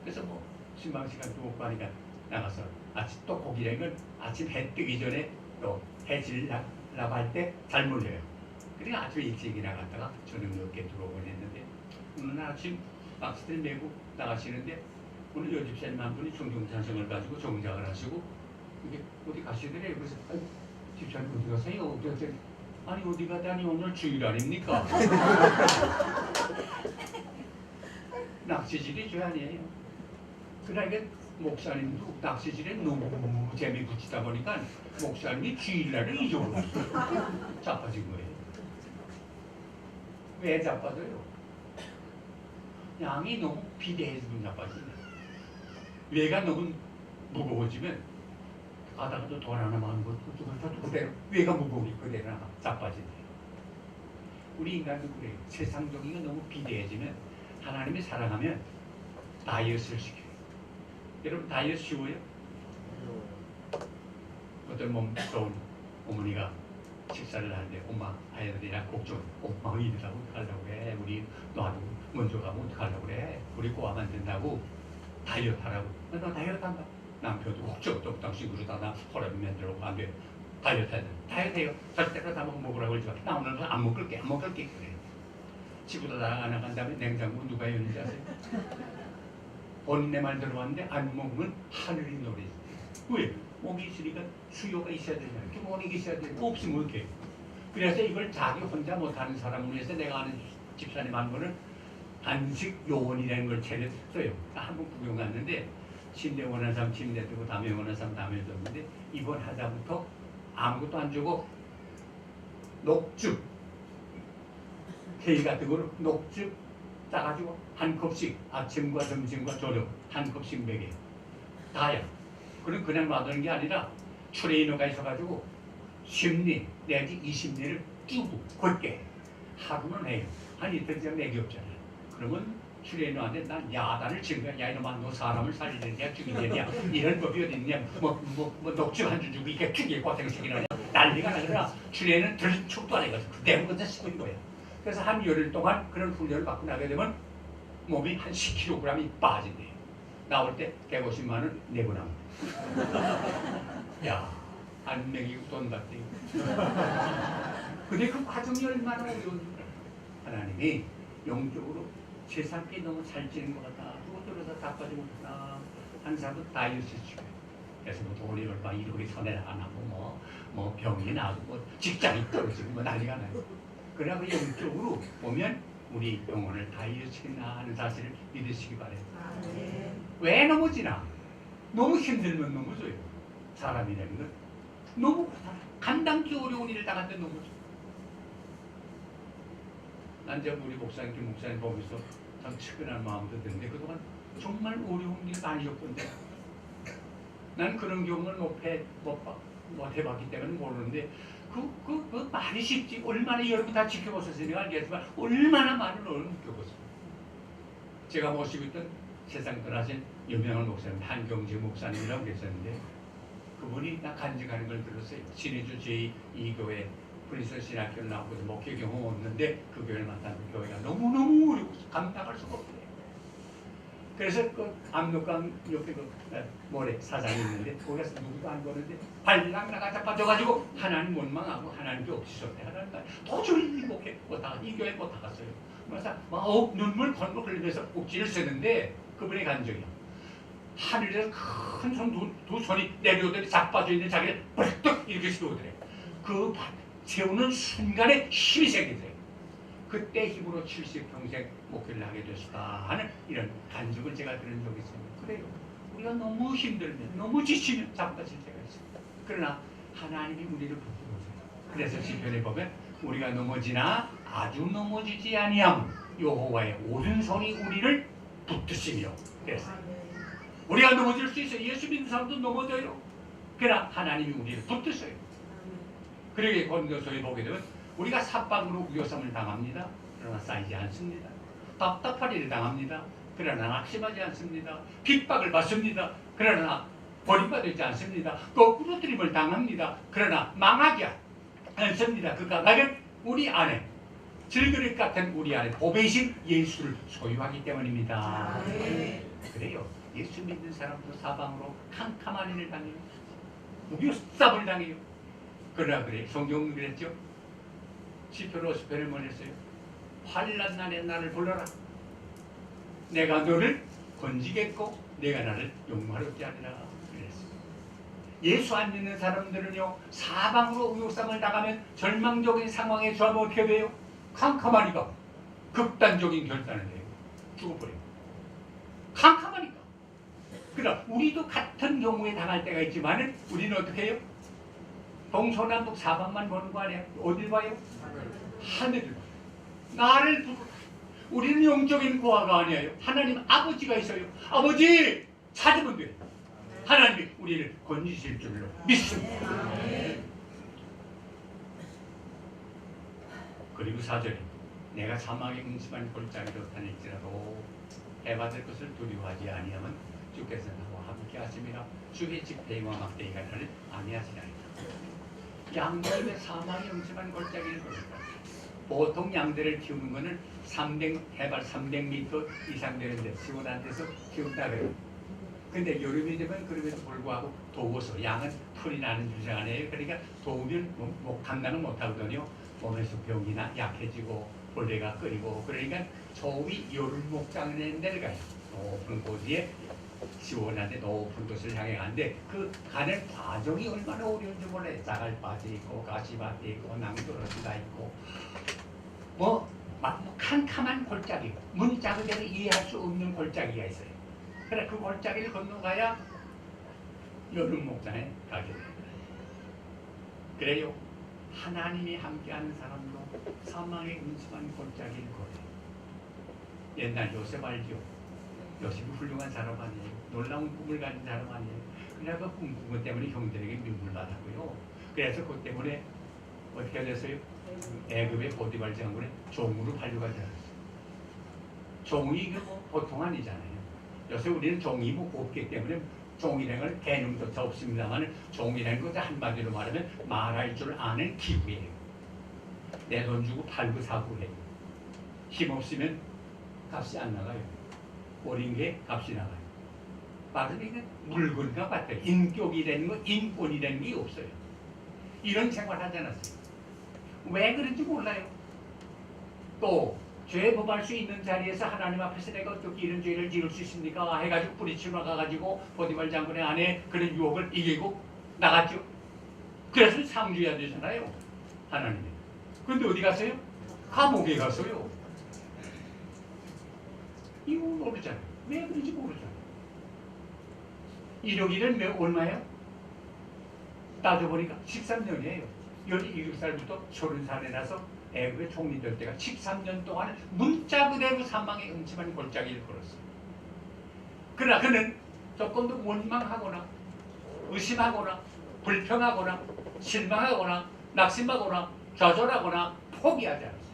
그래서 뭐 신방 시간 또 먹고 하니까 나가서 아침 또 고기라는 건 아침 해 뜨기 전에 또 해질 나갈 때 잘 물려요. 그러니까 아주 일찍 나갔다가 저녁 늦게 들어오곤 했는데, 어느 날 아침 낚시들 메고 나가시는데 오늘 여 집사님 한 분이 성경찬성을 가지고 정작을 하시고 이게 어디 가시더래요. 그래서 집사님 어디 가세요? 어디 가세요? 아니 어디 가다니 오늘 주일 아닙니까? 낚시질이 아니에요. 그러니까 목사님도 낚시질에 너무 재미 붙이다 보니까 목사님이 주일날을 잊어버렸어요. 자빠진 거예요. 왜 자빠져요? 양이 너무 비대해서 자빠지네. 외가 너무 무거워지면 가다가도 돈 하나만 그대로 외가 무거우니까 그대로 자빠진대요. 우리 인간도 그래요. 세상적인 게 너무 비대해지면 하나님이 사랑하면 다이어트를 시켜요. 여러분 다이어트 쉬워요? 어떤 몸 좋은 어머니가 식사를 하는데 엄마 아이들이랑 걱정 엄마 이러라고 어떡하려고 그래 우리 너하고 먼저 가면 어떡하려고 그래 우리 꼬아만 된다고 다이어트 하라고 나 다이어트 한다 남편도 걱정 또 당신 그러다 나 호흡이 만들라고 안 돼 다이어트 해야 돼 다이어트 해요 절대로 다 먹으라고 그러지 마 나 오늘 안 먹을게 그래 집으로 나간 다음에 냉장고 누가 여는지 아세요? 본인의 말 들어왔는데 안 먹으면 하늘이 노래지 왜? 몸이 있으니까 수요가 있어야 되잖아요. 이렇게 먹는 게 있어야 되고 없으면 어떻게? 그래서 이걸 자기 혼자 못하는 사람을 위해서 내가 아는 집사님 한 분은 안식 요원이라는 걸 차렸어요. 한번 구경 갔는데 침대 원하는 사람 침대 두고 담요 원하는 사람 담요 뒀는데 이번 하자부터 아무것도 안 주고 녹즙 케이 같은 거로 녹즙 따가지고 한 컵씩 아침과 점심과 저녁 한 컵씩 먹여요. 다야. 그럼 그냥 놔두는 게 아니라 트레이너가 있어가지고 10리 내지 20리를 쭉 걷게 하루는 해요. 한 이틀 이상 내기 없잖아요. 그러면 트레이너한테 난 야단을 치는 거야. 야 이놈아 너 사람을 살리느냐 죽이느냐 이런 법이 어디 있냐 뭐 녹즙 한 줄 주고 이게 죽일 고생시키느냐 난리가 나더라. 트레이너는 들척도 안 해가지고 그때부터 쓰고 있는 거야. 그래서 한 열흘 동안 그런 훈련을 받고 나게 되면 몸이 한 10kg이 빠진대요. 나올 때 150만 원 내고 나옵니다. 야, 안 먹이고 돈 받대요. 근데 그 과정이 얼마나 어려운지 하나님이 영적으로 세상에 너무 잘 지는 것 같다. 그것들에서 다 빠지고 있구나. 한 사람도 다이어트 시켜요. 그래서 뭐 돈이 얼마 1억이 손해가 안 하고 뭐 병이 나고 뭐 직장이 떨어지고 뭐 난리가 나요. 그러나 그 영적으로 보면 우리 영혼을 다이어트시킨다 하는 사실을 믿으시기 바랍니다. 왜 넘어지나? 너무 힘들면 넘어져요. 사람이라는 건 너무 감당기 어려운 일을 당할 때 넘어져. 난 이제 우리 목사님, 김 목사님 보면서 참 측은한 마음도 드는데 그동안 정말 어려운 일 많이 겪었는데 난 그런 경험을 못 해봤기 때문에 모르는데 그 말이 쉽지. 얼마나 여러분 다 지켜보셨으니까 알겠지만 얼마나 많은 어려움을 겪었어요. 제가 모시고 있던 세상 떠나신 유명한 목사님 한경재 목사님이라고 계셨는데 그분이 나 간증하는 걸 들었어요. 신의주 제2교회 프린스 신학교를 나오고 목회 경험 없는데 그 교회를 만난 교회가 너무너무 어려워 감당할 수가 없대요. 그래서 그 압록강 옆에 그 모래 사장이 있는데 거기서 누구도 안 보는데 발랑 나가자 빠져가지고 하나님 원망하고 하나님께 없으셨대. 하나님 도저히 이 목회 못하가 이 교회 못하갔어요. 그래서 막 눈물 건물 흘리면서 옥지를 쓰는데 그분의 간증이야. 하늘에서 큰 손 두 손이 내려오더니 자빠져 있는 자기를 벌떡 이렇게 세우더래. 그 세우는 순간에 힘이 생기더래. 그때 힘으로 70평생 목회를 하게 되었다 하는 이런 간증을 제가 들은 적이 있습니다. 그래요. 우리가 너무 힘들면 너무 지치면 자빠질 때가 있습니다. 그러나 하나님이 우리를 붙들어줘요. 그래서 시편에 보면 우리가 넘어지나 아주 넘어지지 아니함 여호와의 오른손이 우리를 붙드시며 그래서 우리가 넘어질 수 있어요. 예수 믿는 사람도 넘어져요. 그러나 하나님이 우리를 붙드셔요. 그러게 고린도서에 보게 되면 우리가 삽박으로 우겨쌈을 당합니다. 그러나 쌓이지 않습니다. 답답한 일을 당합니다. 그러나 낙심하지 않습니다. 핍박을 받습니다. 그러나 버림받지 않습니다. 거꾸로 들임을 당합니다. 그러나 망하지 않습니다. 그 까닭은 우리 안에 질그릇 같은 우리 안에 보배이신 예수를 소유하기 때문입니다. 그래요. 예수 믿는 사람도 사방으로 캄캄한 일을 당해요. 우겨쌈을 당해요. 그러나 그래 성경은 그랬죠. 시편 50편에 뭐랬어요? 환난 날에 나를 불러라. 내가 너를 건지겠고 내가 나를 용서하지 않으라 그랬어요. 예수 안 믿는 사람들은요, 사방으로 의욕상을 나가면 절망적인 상황에 처하면 어떻게 돼요? 캄캄하니까 극단적인 결단을 해요. 죽어버려요. 캄캄하니까. 그러나 우리도 같은 경우에 당할 때가 있지만은 우리는 어떻게 해요? 동서남북 사방만 보는 거 아니에요? 어딜 봐요? 하늘을 봐요. 나를 부르라. 우리는 영적인 고아가 아니에요. 하나님 아버지가 있어요. 아버지 찾으면 돼요. 하나님이 우리를 건지실 줄로 믿습니다. 그리고 4절에 내가 사망의 응심한 골짜기로 다닐지라도 해받을 것을 두려워하지 아니하면 주께서 나와 함께 하심이라. 주의 집회와 막대기가 나를 아니하시나이다. 양들의 사망의 응심한 골짜기를 걸을까. 보통 양들을 키우는 것은 해발 300m 이상 되는데 시원한 데서 키운다 그래요. 근데 여름이 되면 그럼에도 불구하고 더워서 양은 풀이 나는 주장 아니에요. 그러니까 더우면 감당을 못하거든요. 몸에서 병이나 약해지고 벌레가 끓이고 그러니까 저위 여름 목장에 내려가요. 높은 곳에 시원한데 높은 곳을 향해 가는데 그 가는 과정이 얼마나 어려운지 몰라요. 자갈밭이 있고 가시밭이 있고 낭떠러지가 있고 캄캄한 골짜기, 문짝으로 이해할 수 없는 골짜기가 있어요. 그래 그 골짜기를 건너가야 여름 목장에 가게 됩니다. 그래요. 하나님이 함께하는 사람도 사망의 음침한 골짜기를 걸어요. 옛날 요셉 알죠? 요셉이 훌륭한 사람 아니에요. 놀라운 꿈을 가진 사람 아니에요. 그래서 그 꿈 때문에 형들에게 미움을 받았고요. 그래서 그 때문에 어떻게 됐어요? 애굽의 보디발 장군의 종으로 팔려가지 않았어요. 종이 이게 보통 아니잖아요. 요새 우리는 종이 없기 때문에 종이라는 개념조차 없습니다만 종이라는 것은 한마디로 말하면 말할 줄 아는 기구예요. 내 돈 주고 팔고 사고 해요. 힘없으면 값이 안 나가요. 어린 게 값이 나가요. 말하면 물건과 같아요. 인격이라는 거, 인권이라는 게 없어요. 이런 생활 하지 않았어요. 왜 그런지 몰라요. 또 죄 범할 수 있는 자리에서 하나님 앞에서 내가 어떻게 이런 죄를 지을 수 있습니까? 해가지고 뿌리치고 나가가지고 보디발 장군의 아내 그런 유혹을 이기고 나갔죠. 그래서 상주해야 되잖아요. 하나님이. 근데 어디 갔어요? 감옥에 갔어요. 이거 모르잖아요. 왜 그런지 모르잖아요. 1억이면 얼마예요? 따져보니까 13년이에요. 17살부터 30살에 나서 애굽의 총리 될 때가 13년 동안 문자 그대로 사망의 음침한 골짜기를 걸었어요. 그러나 그는 조금도 원망하거나 의심하거나 불평하거나 실망하거나 낙심하거나 좌절하거나 포기하지 않았어요.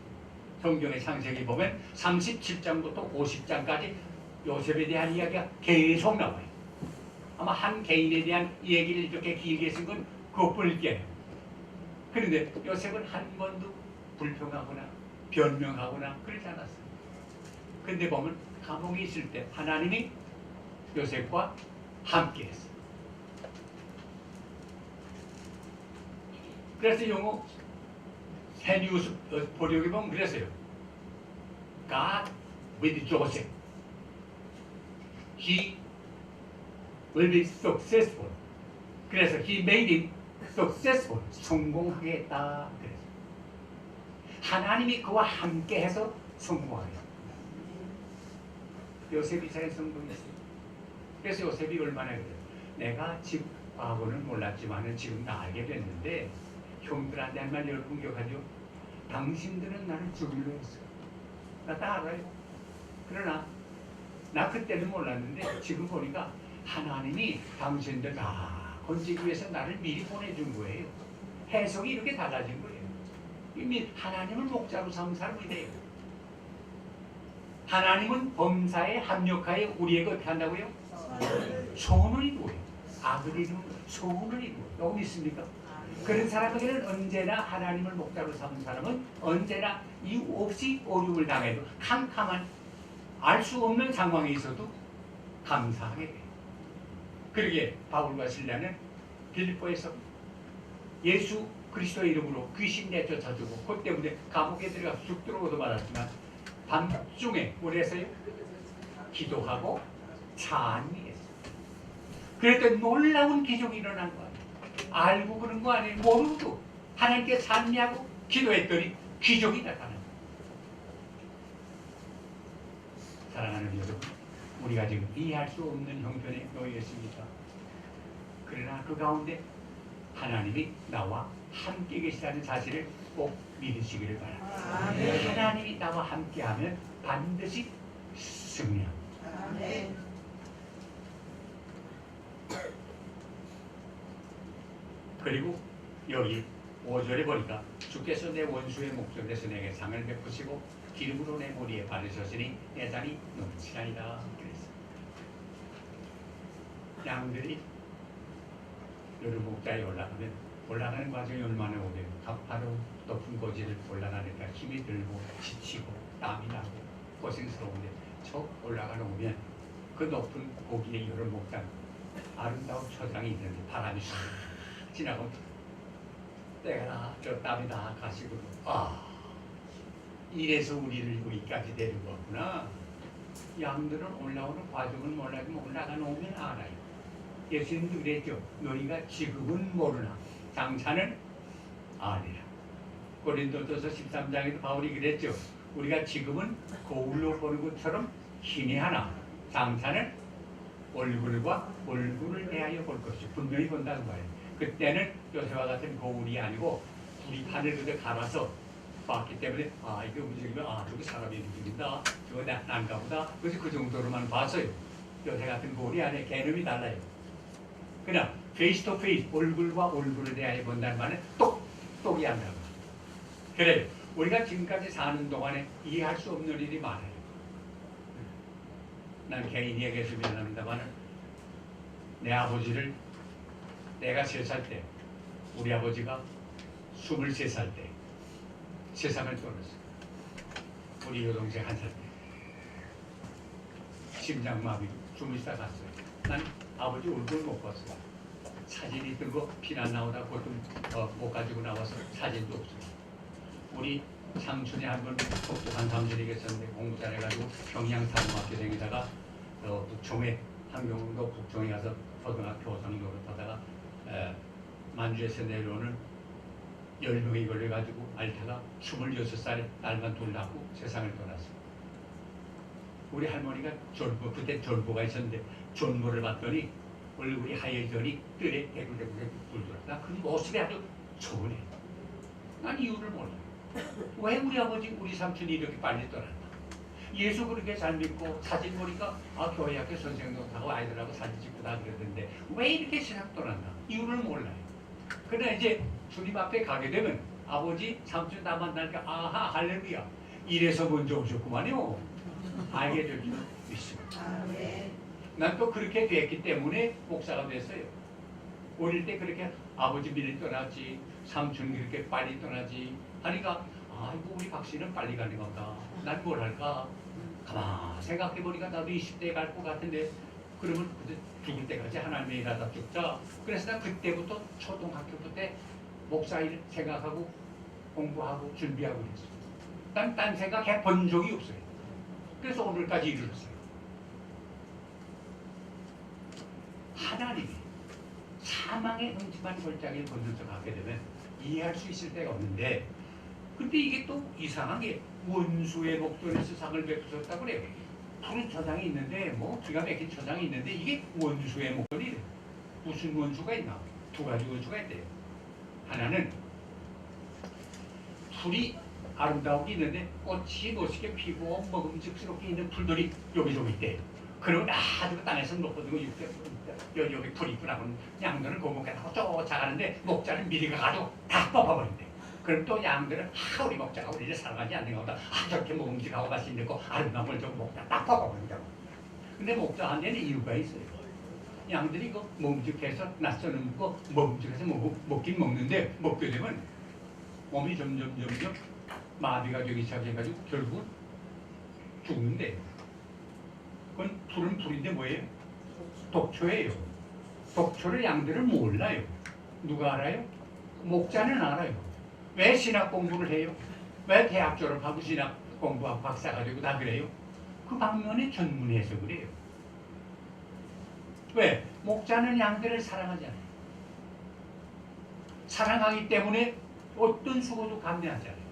성경의 창세기 보면 37장부터 50장까지 요셉에 대한 이야기가 계속 나와요. 아마 한 개인에 대한 얘기를 이렇게 길게 쓴 건 그것뿐일게요. 그런데 요셉은 한 번도 불평하거나 변명하거나 그러지 않았어요. 근데 보면 감옥에 있을 때 하나님이 요셉과 함께 했어요. 그래서 영어 새뉴스 보력에 보면 그랬어요. God with Joseph. He will be successful. 그래서 he made him successful. 성공하게 했다. 그래서 하나님이 그와 함께해서 성공하게 했다. 요셉이 잘 성공했어요. 그래서 요셉이 얼마나 그래요. 내가 지금 과거는 몰랐지만 지금 나 알게 됐는데 형들한테 한 말 여러분 기억하죠? 당신들은 나를 죽이려 했어. 나 다 알아요. 그러나 나 그때는 몰랐는데 지금 보니까 하나님이 당신들 다 건지기 위해서 나를 미리 보내준 거예요. 해석이 이렇게 달라진 거예요. 이미 하나님을 목자로 삼은 사람이 돼요. 하나님은 범사에 합력하여 우리에게 어떻게 한다고요? 소원을 이루어요. 악을 이루는 소원을 이루어요. 여기 있습니까? 그런 사람에게는 언제나 하나님을 목자로 삼은 사람은 언제나 이유 없이 어려움을 당해도 캄캄한 알 수 없는 상황에 있어도 감사하게 돼요. 그러기에 바울과 실라는 빌립보에서 예수 그리스도의 이름으로 귀신 내쫓아주고 그 때문에 감옥에 들어가 죽도록도 받았지만 밤중에 뭐랬어요? 기도하고 찬미했어요. 그랬더니 놀라운 기적이 일어난 거예요. 알고 그런 거 아니에요. 모르고 하나님께 찬미하고 기도했더니 기적이 나타난 거예요. 사랑하는 여러분, 우리가 지금 이해할 수 없는 형편에 놓여 있습니다. 그러나 그 가운데 하나님이 나와 함께 계시다는 사실을 꼭 믿으시기를 바랍니다. 하나님이 나와 함께하면 반드시 승리합니다. 그리고 여기 5절에 보니까 주께서 내 원수의 목전에서 내게 상을 베푸시고 기름으로 내 머리에 바르셨으니 내 잔이 넘치나이다. 그랬어요. 양들이 여름 목자에 올라가는 과정이 얼마나 오래요. 바로 높은 고지를 올라가니까 힘이 들고 지치고 땀이 나고 고생스러운데 저 올라가는 오면 그 높은 고기의 여름 목장 아름다운 초장이 있는데 바람이 싹 지나고 때가 다 저 땀이 다 가시고 이래서 우리를 여기까지 데리고 왔구나. 양들은 올라오는 과정은 몰라도 올라가 놓으면 알아요. 예수님도 그랬죠. 너희가 지금은 모르나 장차는 아니라. 고린도전서 13장에도 바울이 그랬죠. 우리가 지금은 거울로 보는 것처럼 힘이 하나 장차는 얼굴과 얼굴을 대하여 볼 것이 분명히 본다는 거예요. 그때는 요새와 같은 거울이 아니고 불판을 그대 갈아서 봤기 때문에 이게 움직이면 저기 사람이 움직인다. 저거 난가 보다. 그래서 그 정도로만 봤어요. 요새 같은 거울이 아니에요. 개념이 달라요. 그냥 페이스 투 페이스 얼굴과 얼굴을 대하여 본다는 말은 똑똑이 한다고. 그래요. 우리가 지금까지 사는 동안에 이해할 수 없는 일이 많아요. 난 개인 이야기해서 미안합니다만 내 아버지를 내가 3살 때 우리 아버지가 23살 때 세상을 떠났어요. 우리 여동생 1살 때 심장마비 주무시다 갔어요. 난 아버지 얼굴 못 봤어요. 사진이 있던 거 피난 나오다 보통 못 가지고 나와서 사진도 없어요. 우리 삼촌이 한번 독특한 삼촌이 계셨는데 공부 잘해가지고 평양사관학교 다니다가 북청에 한경도 북청에 가서 고등학교 교장 노릇하다가 만주에서 내려오는 10명이 걸려가지고 알타가 26살에 딸만 둘 낳고 세상을 떠났어요. 우리 할머니가 존보, 그때 존보가 있었는데 존보를 봤더니 얼굴이 하얘더니 뜰에 대굴대굴 불더라. 나 그 모습이 아주 초원해. 난 이유를 몰라. 왜 우리 아버지, 우리 삼촌이 이렇게 빨리 떠났나? 예수 그렇게 잘 믿고 사진 보니까 교회 학교 선생님도 하고 아이들하고 사진 찍고 다 그러던데 왜 이렇게 세상 떠났나? 이유를 몰라요. 그러나 이제 주님 앞에 가게 되면 아버지, 삼촌 다 만나니까 할렐루야. 이래서 먼저 오셨구만요. 알게 될 줄 믿습니다. 난 또 그렇게 됐기 때문에 목사가 됐어요. 어릴 때 그렇게 아버지 미리 떠났지, 삼촌 그렇게 빨리 떠나지 하니까 이거 우리 박씨는 빨리 가는 건가? 난 뭘 할까? 가만 생각해보니까 나도 20대에 갈 것 같은데 그러면 그때 죽을 때까지 하나님의 일하다 죽자. 그래서 난 그때부터 초등학교 때 목사 일 생각하고 공부하고 준비하고 그랬어요. 난 딴 생각 해본 적이 없어요. 그래서 오늘까지 이르렀어요. 하나님이 사망의 흠집한 골짜기를 건너서 가게 되면 이해할 수 있을 때가 없는데 근데 이게 또 이상한 게 원수의 목전에서 상을 베푸셨다고 그래요. 푸른 초장이 있는데 뭐 기가 막힌 초장이 있는데 이게 원수의 목전이래요. 무슨 원수가 있나? 2가지 원수가 있대요. 하나는 풀이 아름다운 게 있는데 꽃이 멋있게 피고 먹음직스럽게 있는 풀들이 여기저기 있대요. 그러면 아주 땅에서 높아지고 여기 풀이 있구나 하면 양들은 고목에다가 쫓아가는데 목자는 미리 가가지고 다 뽑아버린대. 그럼 또 양들은 우리 목자가 우리를 사랑하지 않는 것보다 저렇게 먹음직하고 맛있는 거 아름다운 걸 좀 먹자 딱 뽑아버린다고. 근데 목자한테는 이유가 있어요. 양들이 그 먹음직해서 낯서는 거 먹음직해서 먹긴 먹는데 먹게 되면 몸이 점점 마비가 되기 시작해가지고 결국은 죽는데 그건 풀은 풀인데 뭐예요? 독초예요. 독초를 양들은 몰라요. 누가 알아요? 목자는 알아요. 왜 신학 공부를 해요? 왜 대학 졸업하고 신학 공부하고 박사가 되고 다 그래요? 그 방면에 전문해서 그래요. 왜? 목자는 양들을 사랑하지 않아요. 사랑하기 때문에 어떤 수고도 감내하지 않아요.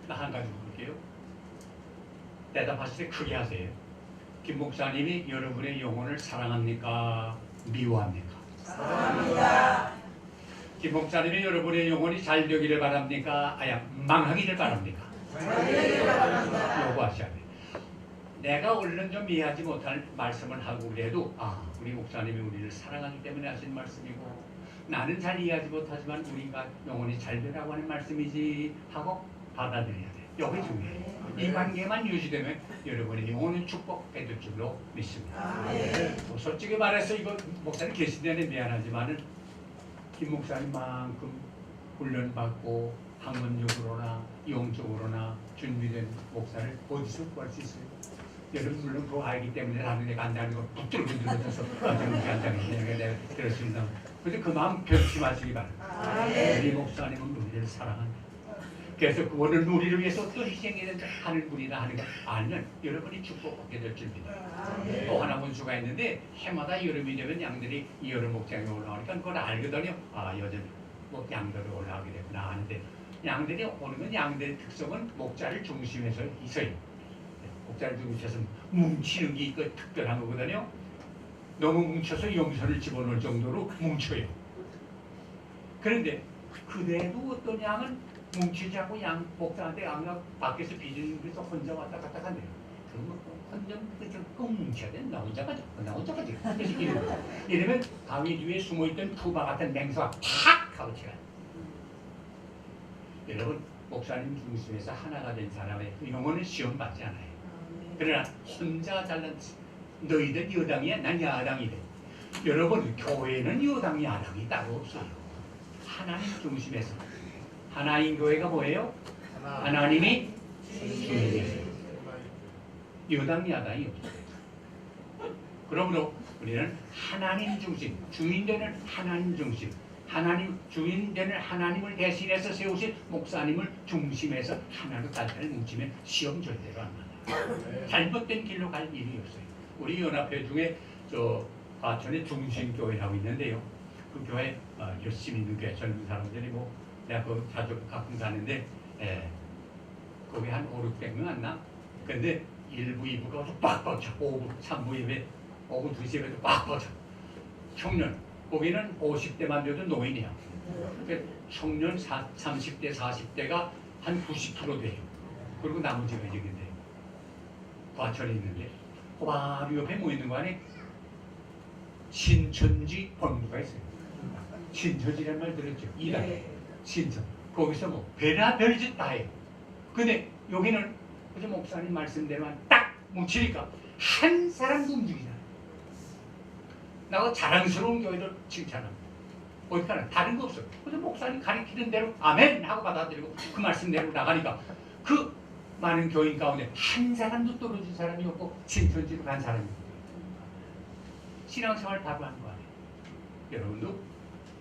나 한 가지 물을게요. 대답하실 때 크게 하세요. 김 목사님이 여러분의 영혼을 사랑합니까? 미워합니까? 사랑합니다. 김 목사님이 여러분의 영혼이 잘 되기를 바랍니까? 아야 망하기를 바랍니까? 잘 되기를 바랍니다. 요구하셔야 돼요. 내가 얼른 좀 이해하지 못할 말씀을 하고 그래도 우리 목사님이 우리를 사랑하기 때문에 하신 말씀이고 나는 잘 이해하지 못하지만 우리가 영혼이 잘 되라고 하는 말씀이지 하고 받아들여야 돼요. 여기 중요해요. 이 관계만 유지되면 여러분의 영혼은 축복받을 줄로 믿습니다. 솔직히 말해서 이거 목사님 계신 데는 미안하지만은 김 목사님만큼 훈련받고 학문적으로나 영적으로나 준비된 목사를 어디서 구할 수 있어요? 여러분 물론 그거 알기 때문에 나는 내가 안다는 걸 붙들고 들어서 그렇게 한다는 내가 들었습니다. 그런데 그 마음 변심하시기 바랍니다. 우리 목사님은 우리를 사랑합니다. 그래서 그거는 우리를 위해서 또 희생해야 하는 분이다 하는 거 알면 여러분이 축복받게 될 줄입니다. 또 하나 문수가 있는데 해마다 여름이 되면 양들이 이 여름 목장에 올라오니까 그걸 알거든요. 요즘 뭐 양들이 올라오게 됐구나 하는데 양들이 오는 건 양들의 특성은 목자를 중심에서 있어요. 목자를 중심에서 뭉치는 게 있고 특별한 거거든요. 너무 뭉쳐서 염소를 집어넣을 정도로 뭉쳐요. 그런데 그래도 어떤 양은 뭉치지 않고 양 목자한테 양가 밖에서 비즈는 그래서 혼자 왔다 갔다 한대요. 그러면 혼자 꼭 뭉쳐야 돼. 나 혼자 가자. 나 혼자 가자. 그래서 이러면 바위 뒤에 숨어있던 푸바 같은 맹수가 탁 하고 치라. 여러분 목사님 중심에서 하나가 된 사람의 영혼은 시험 받지 않아요. 그러나 혼자 잘난 너희들 여당이야, 난 야당이래. 여러분 교회는 여당 야당이 따로 없어요. 하나님 중심에서 하나님 교회가 뭐예요? 하나님이 주인이세요. 여당 야당이 없어요. 그러므로 우리는 하나님 중심, 주인되는 하나님 중심, 하나님 주인되는 하나님을 대신해서 세우신 목사님을 중심에서 하나로 달달을 뭉치면 시험 절대로 안 만나요. 잘못된 길로 갈 일이 없어요. 우리 연합회 중에 저 과천에 중심교회라고 있는데요. 그 교회 열심히 있는 교회 젊은 사람들이 뭐 내가 그 자주 가끔 가는데 거기 한 500~600명 안 나? 근데 1부, 2부가 아주 빡빡 차. 5부, 3부 예배, 오후 2시에도 빡빡 차. 청년, 거기는 50대만 돼도 노인이야. 그러니까 청년 30대, 40대가 한 90% 돼요. 그리고 나머지가 저긴데 과천에 있는데 그 바로 옆에 뭐 있는 거 아니? 신천지 본부가 있어요. 신천지라는 말 들었죠? 이단 신천. 거기서 뭐 배나 별짓 다 해요. 근데 여기는 그저 목사님 말씀대로만 딱 뭉치니까 한 사람도 움직이잖아. 나가 자랑스러운 교회를 칭찬합니다. 어디 가나 다른 거 없어. 그래서 목사님 가리키는 대로 아멘 하고 받아들이고 그 말씀대로 나가니까 그 많은 교인 가운데 한 사람도 떨어진 사람이 없고 신천지로 간 사람이 없고 신앙생활 바로 하는 거 아니에요. 여러분도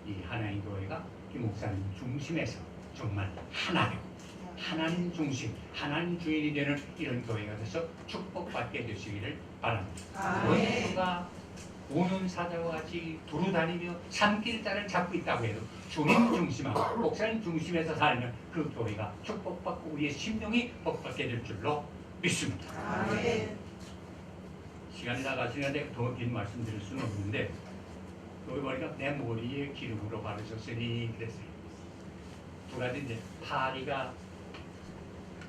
이 하나님 교회가 이 목사님 중심에서 정말 하나 되고 하나님 중심, 하나님 주인이 되는 이런 교회가 돼서 축복받게 되시기를 바랍니다. 원수가 오는 사자와 같이 두루다니며 산길자를 잡고 있다고 해도 주님 중심하고 목사님 중심에서 살면 그 교회가 축복받고 우리의 심령이 복받게 될 줄로 믿습니다. 시간이 나가시는데 더 긴 말씀 드릴 수는 없는데 여기 보니까 내 머리에 기름으로 바르셨으니 그랬어요. 두 가지 이제 파리가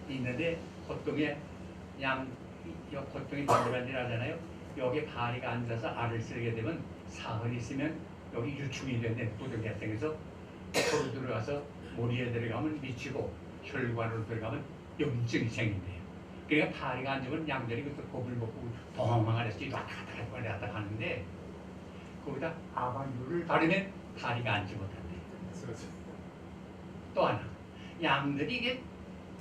있는데 콧등에 콧등이 반질반질하잖아요. 여기 파리가 앉아서 알을 쓰게 되면 사흘 있으면 여기 유충이 되는데 부득이해서 코로 들어가서 머리에 들어가면 미치고 혈관으로 들어가면 염증이 생긴대요. 그러니까 파리가 앉으면 양들이 그 겁을 먹고 도망가서 왔다 갔다 하는데 거기다 아방유를 바르면 파리가 앉지 못한대요. 또 하나 양들이 이게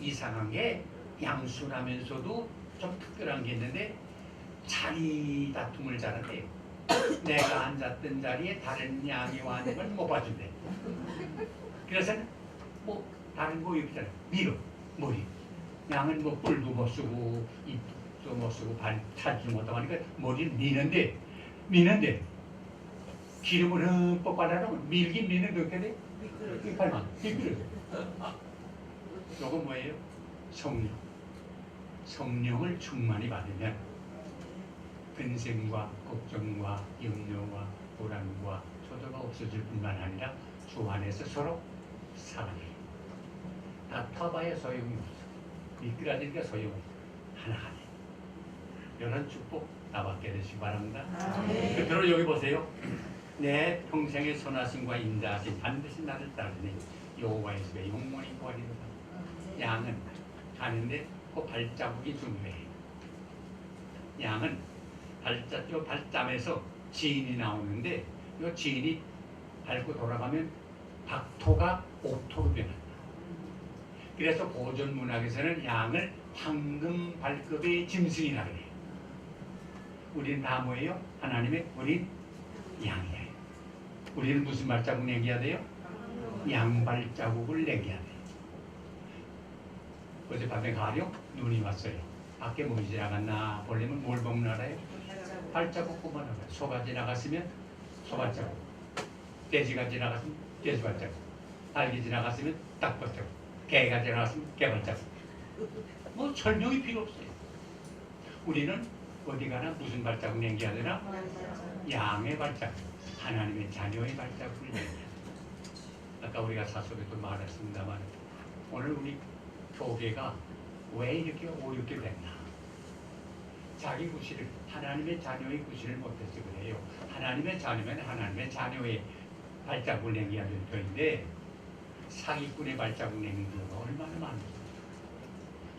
이상한 게 양수라면서도 좀 특별한 게 있는데 자리 다툼을 잘한대요. 내가 앉았던 자리에 다른 양이 와는 못 봐준대. 그래서 뭐 다른 거 있잖아요. 밀어 머리. 양은 뭐 뿔도 못 쓰고 입도 못 쓰고 발 찾지 못하고 하니까 머리를 미는데 기름을 흠뻑 발라놓으면 밀긴 미는 어떻게 돼? 미끌만 미끌어져. 요거 뭐예요? 성령. 성령을 충만히 받으면 근심과 걱정과 염려와 불안과 초조가 없어질 뿐만 아니라 주 안에서 서로 사랑해요. 다퉈봐야 소용이 없어. 미끄러지니까 소용이 없어. 하나하나. 이런 축복 나받게 되시기 바랍니다. 그대로 여기 보세요. 내 평생의 선하심과 인자하심 반드시 나를 따르니 여호와의 집에 영원히 거하리로다. 양은 가는데 그 발자국이 중요해요. 양은 발자에서 지인이 나오는데 이 지인이 밟고 돌아가면 박토가 옥토로 변한다. 그래서 고전 문학에서는 양을 황금 발급의 짐승이라고 해요. 우리는 다 뭐예요? 하나님의 우리 양이에요. 우리는 무슨 발자국 내기야 돼요? 양 발자국을 내기야 돼요. 어젯밤에 가령 눈이 왔어요. 밖에 뭐 지나갔나 보려면 뭘 보면 알아요? 발자국 보면 알아요. 소가 지나갔으면 소 발자국, 돼지가 지나갔으면 돼지 발자국, 닭이 지나갔으면 닭 발자국, 개가 지나갔으면 개 발자국. 뭐 설명이 필요 없어요. 우리는 어디 가나 무슨 발자국 남겨야 되나? 양의 발자국, 하나님의 자녀의 발자국을 남겨야 돼요. 아까 우리가 사석에도 말했습니다만 오늘 우리 교계가 왜 이렇게 어렵게 됐나? 자기 구실을, 하나님의 자녀의 구실을 못해서 그래요. 하나님의 자녀면 하나님의 자녀의 발자국을 남겨야 될 터인데 사기꾼의 발자국 남긴 경우가 얼마나 많습니까?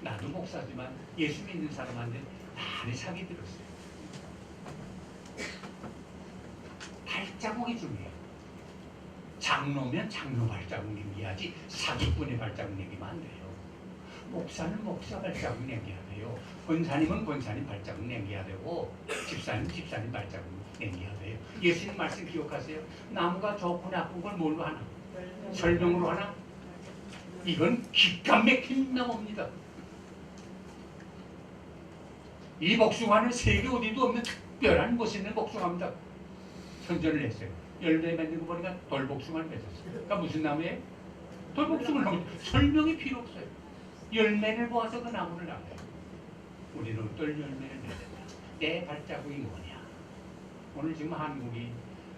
나도 목사지만 예수 믿는 사람한테 많이 사기 들었어요. 발자국이 중요해요. 장로면 장로 발자국 남겨야지 사기꾼의 발자국 남기면 안 돼요. 목사는 목사 발자국 남겨야 돼요. 권사님은 권사님 발자국 남겨야 되고 집사님 집사님 발자국 남겨야 돼요. 예수님 말씀 기억하세요. 나무가 좋고 나쁜 걸 뭘로 하나? 설명으로 하나? 이건 기가 막힌 나무입니다. 이 복숭아는 세계 어디도 없는 특별한 곳에 있는 복숭아입니다. 선전을 했어요. 열매 맺는 거 보니까 돌복숭아를 맺었어요. 그러니까 무슨 나무예요? 돌복숭아 나무. 설명이 필요 없어요. 열매를 보아서 그 나무를 알아요. 우리는 어떤 열매를 맺는다. 내 발자국이 뭐냐. 오늘 지금 한국이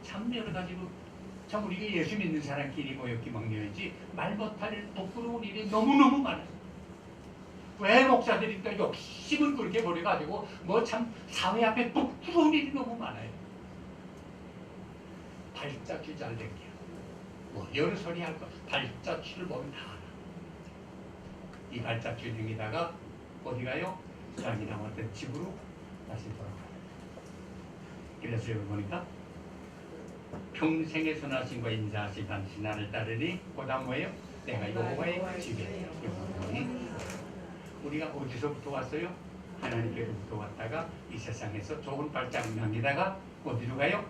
참 여러 가지로 참 우리가 예수 믿는 사람끼리 모였기 막내지 말 못할 부끄러운 일이 너무너무 많아요. 왜 목사들이 또 욕심을 그렇게 버려가지고 뭐 참 사회 앞에 부끄러운 일이 너무 많아요. 발자취 잘 된 게 뭐 여러 소리 할 거 발자취를 보면 다 알아. 이 발자취 중에다가 어디 가요? 장이 나왔던 집으로 다시 돌아가요. 그래서 여기 보니까 평생의 선하심과 인자하심 반드시 나를 따르니 그다음 뭐예요? 내가 여호와의 집에 영원히. 우리가 어디서부터 왔어요? 하나님께로부터 왔다가 이 세상에서 좋은 발자국 남기다가 어디로 가요?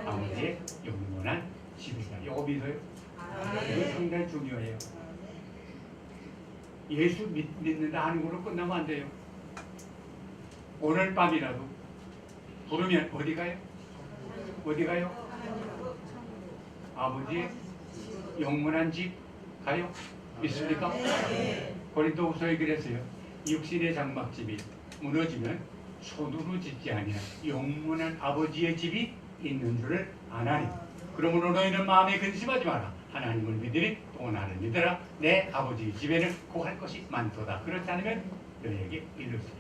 아버지의 영원한 집에 가요. 이거 믿어요? 이거 상당히 중요해요. 예수 믿는다 하는 걸로 끝나면 안 돼요. 오늘 밤이라도 부르면 어디 가요? 어디 가요? 아버지의 영원한 집 가요? 믿습니까? 고린도후서에 그랬어요. 육신의 장막집이 무너지면 손으로 짓지 아니하 영원한 아버지의 집이 있는 줄을 아나니. 그러므로 너희는 마음에 근심하지 마라. 하나님을 믿으니 또 나를 믿으라. 내 아버지의 집에는 구할 것이 많도다. 그렇지 않으면 너희에게 이르시리라.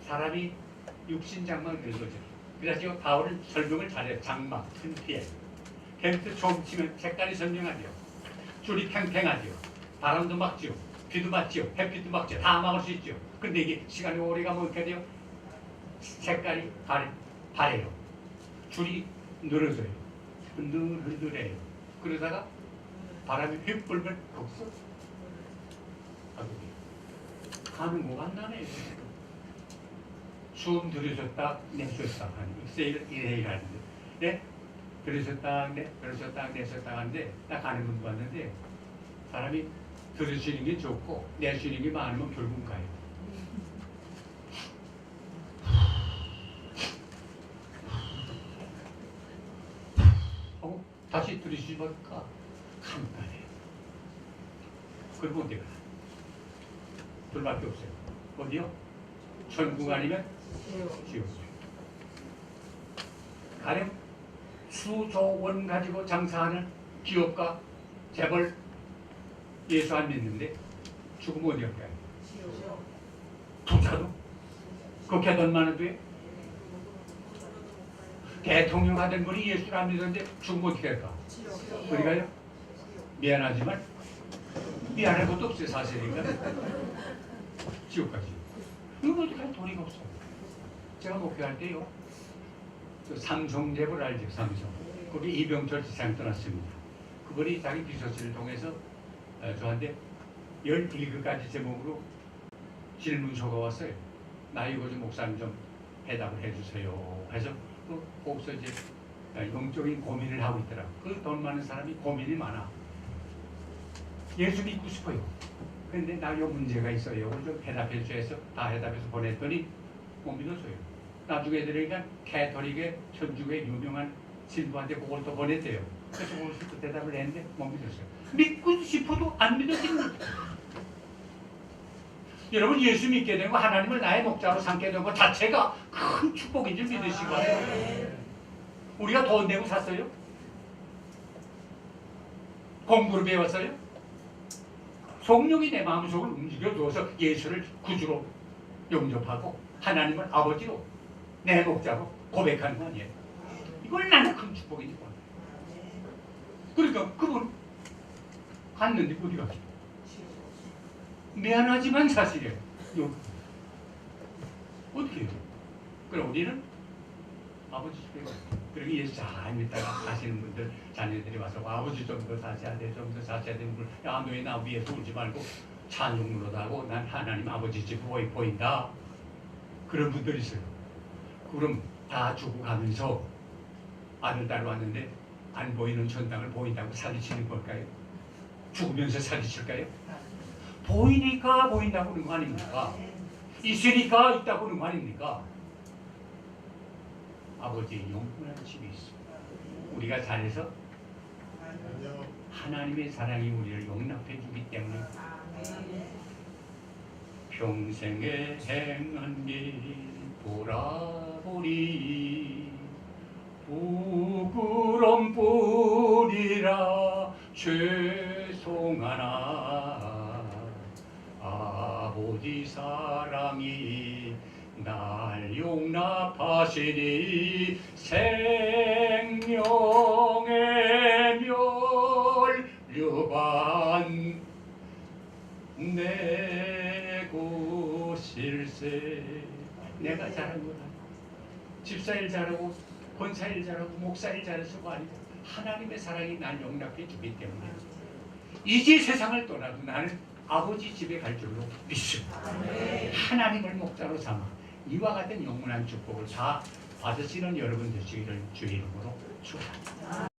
사람이 육신 장막을 늙어져. 그래서 바울은 설명을 잘해요. 장막, 큰 피해. 텐트 좀 치면 색깔이 선명하죠. 줄이 팽팽하죠. 바람도 막죠. 비도 맞죠. 햇빛도 막죠. 다 막을 수 있죠. 근데 이게 시간이 오래 가면 어떻게 돼요? 색깔이 바래요. 줄이 늘어져요. 흔들흔들해요. 그러다가 바람이 휙 불면 없어. 가는 거 간다네. 숨 들이셨다 내쉬었다 하는 이래 하는데, 네? 들이셨다 내쉬었다 하는데 나 가는 분 봤는데 사람이 들이쉬는 게 좋고 내쉬는 게 많으면 결국 가요. 들으시니까 간단해요. 그리고 어디가? 둘밖에 없어요. 어디요? 천국 아니면 지옥. 가령 수조원 가지고 장사하는 기업가 재벌 예수 안 믿는데 죽으면 어디 갈까요? 부자도 그렇게 돈 많아도 대통령 하던 분이 예수를 안 믿었는데 죽으면 어떻게 할까? 어디 가요? 미안하지만 미안할 것도 없어요. 사실이니까 지옥까지. 이건 어디 가요? 돈이 없어요. 제가 목회할 때요, 그 삼성재벌 알죠? 삼성. 거기 이병철 지사님 떠났습니다. 그분이 자기 비서실을 통해서 저한테 11가지 제목으로 질문서가 왔어요. 나 이거 좀 목사님 좀 해답을 해주세요. 해서 거기서 이제 영적인 고민을 하고 있더라고. 그 돈 많은 사람이 고민이 많아. 예수 믿고 싶어요. 근데 나 요 문제가 있어요. 이걸 좀 해답해 주셔서 다 해답해서 보냈더니 못 믿었어요. 나중에 들으니까 캐톨릭의 천주교의 유명한 신부한테 그걸 또 보냈대요. 그래서 거기서 그 대답을 했는데 못 믿었어요. 믿고 싶어도 안 믿어지는 거예요. 여러분, 예수 믿게 되고 하나님을 나의 목자로 삼게 된 것 자체가 큰 축복인 줄 믿으시기 바랍니다. 우리가 돈 내고 샀어요? 공부를 배웠어요? 성령이 내 마음속을 움직여줘서 예수를 구주로 영접하고 하나님을 아버지로 내 목자로 고백하는 거 아니에요? 이걸 나는 큰 축복이니까. 그러니까 그분 갔는데 어디 갔어? 미안하지만 사실이에요. 어떻게 해요? 그럼 우리는 아버지 집에 가요. 그리고 예수 잘 믿다가 가시는 분들, 자녀들이 와서 아버지 좀 더 사셔야 돼, 좀 더 사셔야 돼. 야, 너희 나 위에서 울지 말고 찬송으로 하고 난 하나님 아버지 집 보인다. 그런 분들이 있어요. 그럼 다 주고 가면서 아들, 딸 왔는데 안 보이는 천당을 보인다고 사기치는 걸까요? 죽으면서 사기칠까요? 보이니까 보인다고 그런 거 아닙니까? 있으니까 있다고 그런 거 아닙니까? 아버지의 영원한 집이 있습니다. 우리가 잘해서 하나님의 사랑이 우리를 용납해 주기 때문에 평생에 행한 길 돌아보리 부끄럼뿐이라 죄송하나 아버지 사랑이 날 용납하시니 생명의 멸류관 내고 실세. 내가 잘한 거다. 집사일 잘하고 권사일 잘하고 목사일 잘해서가 아니고 하나님의 사랑이 날 용납해 주기 때문에 이제 세상을 떠나도 나는 아버지 집에 갈 줄로 믿습니다. 하나님을 목자로 삼아 이와 같은 영원한 축복을 다 받으시는 여러분 되시기를 주의 이름으로 축원합니다.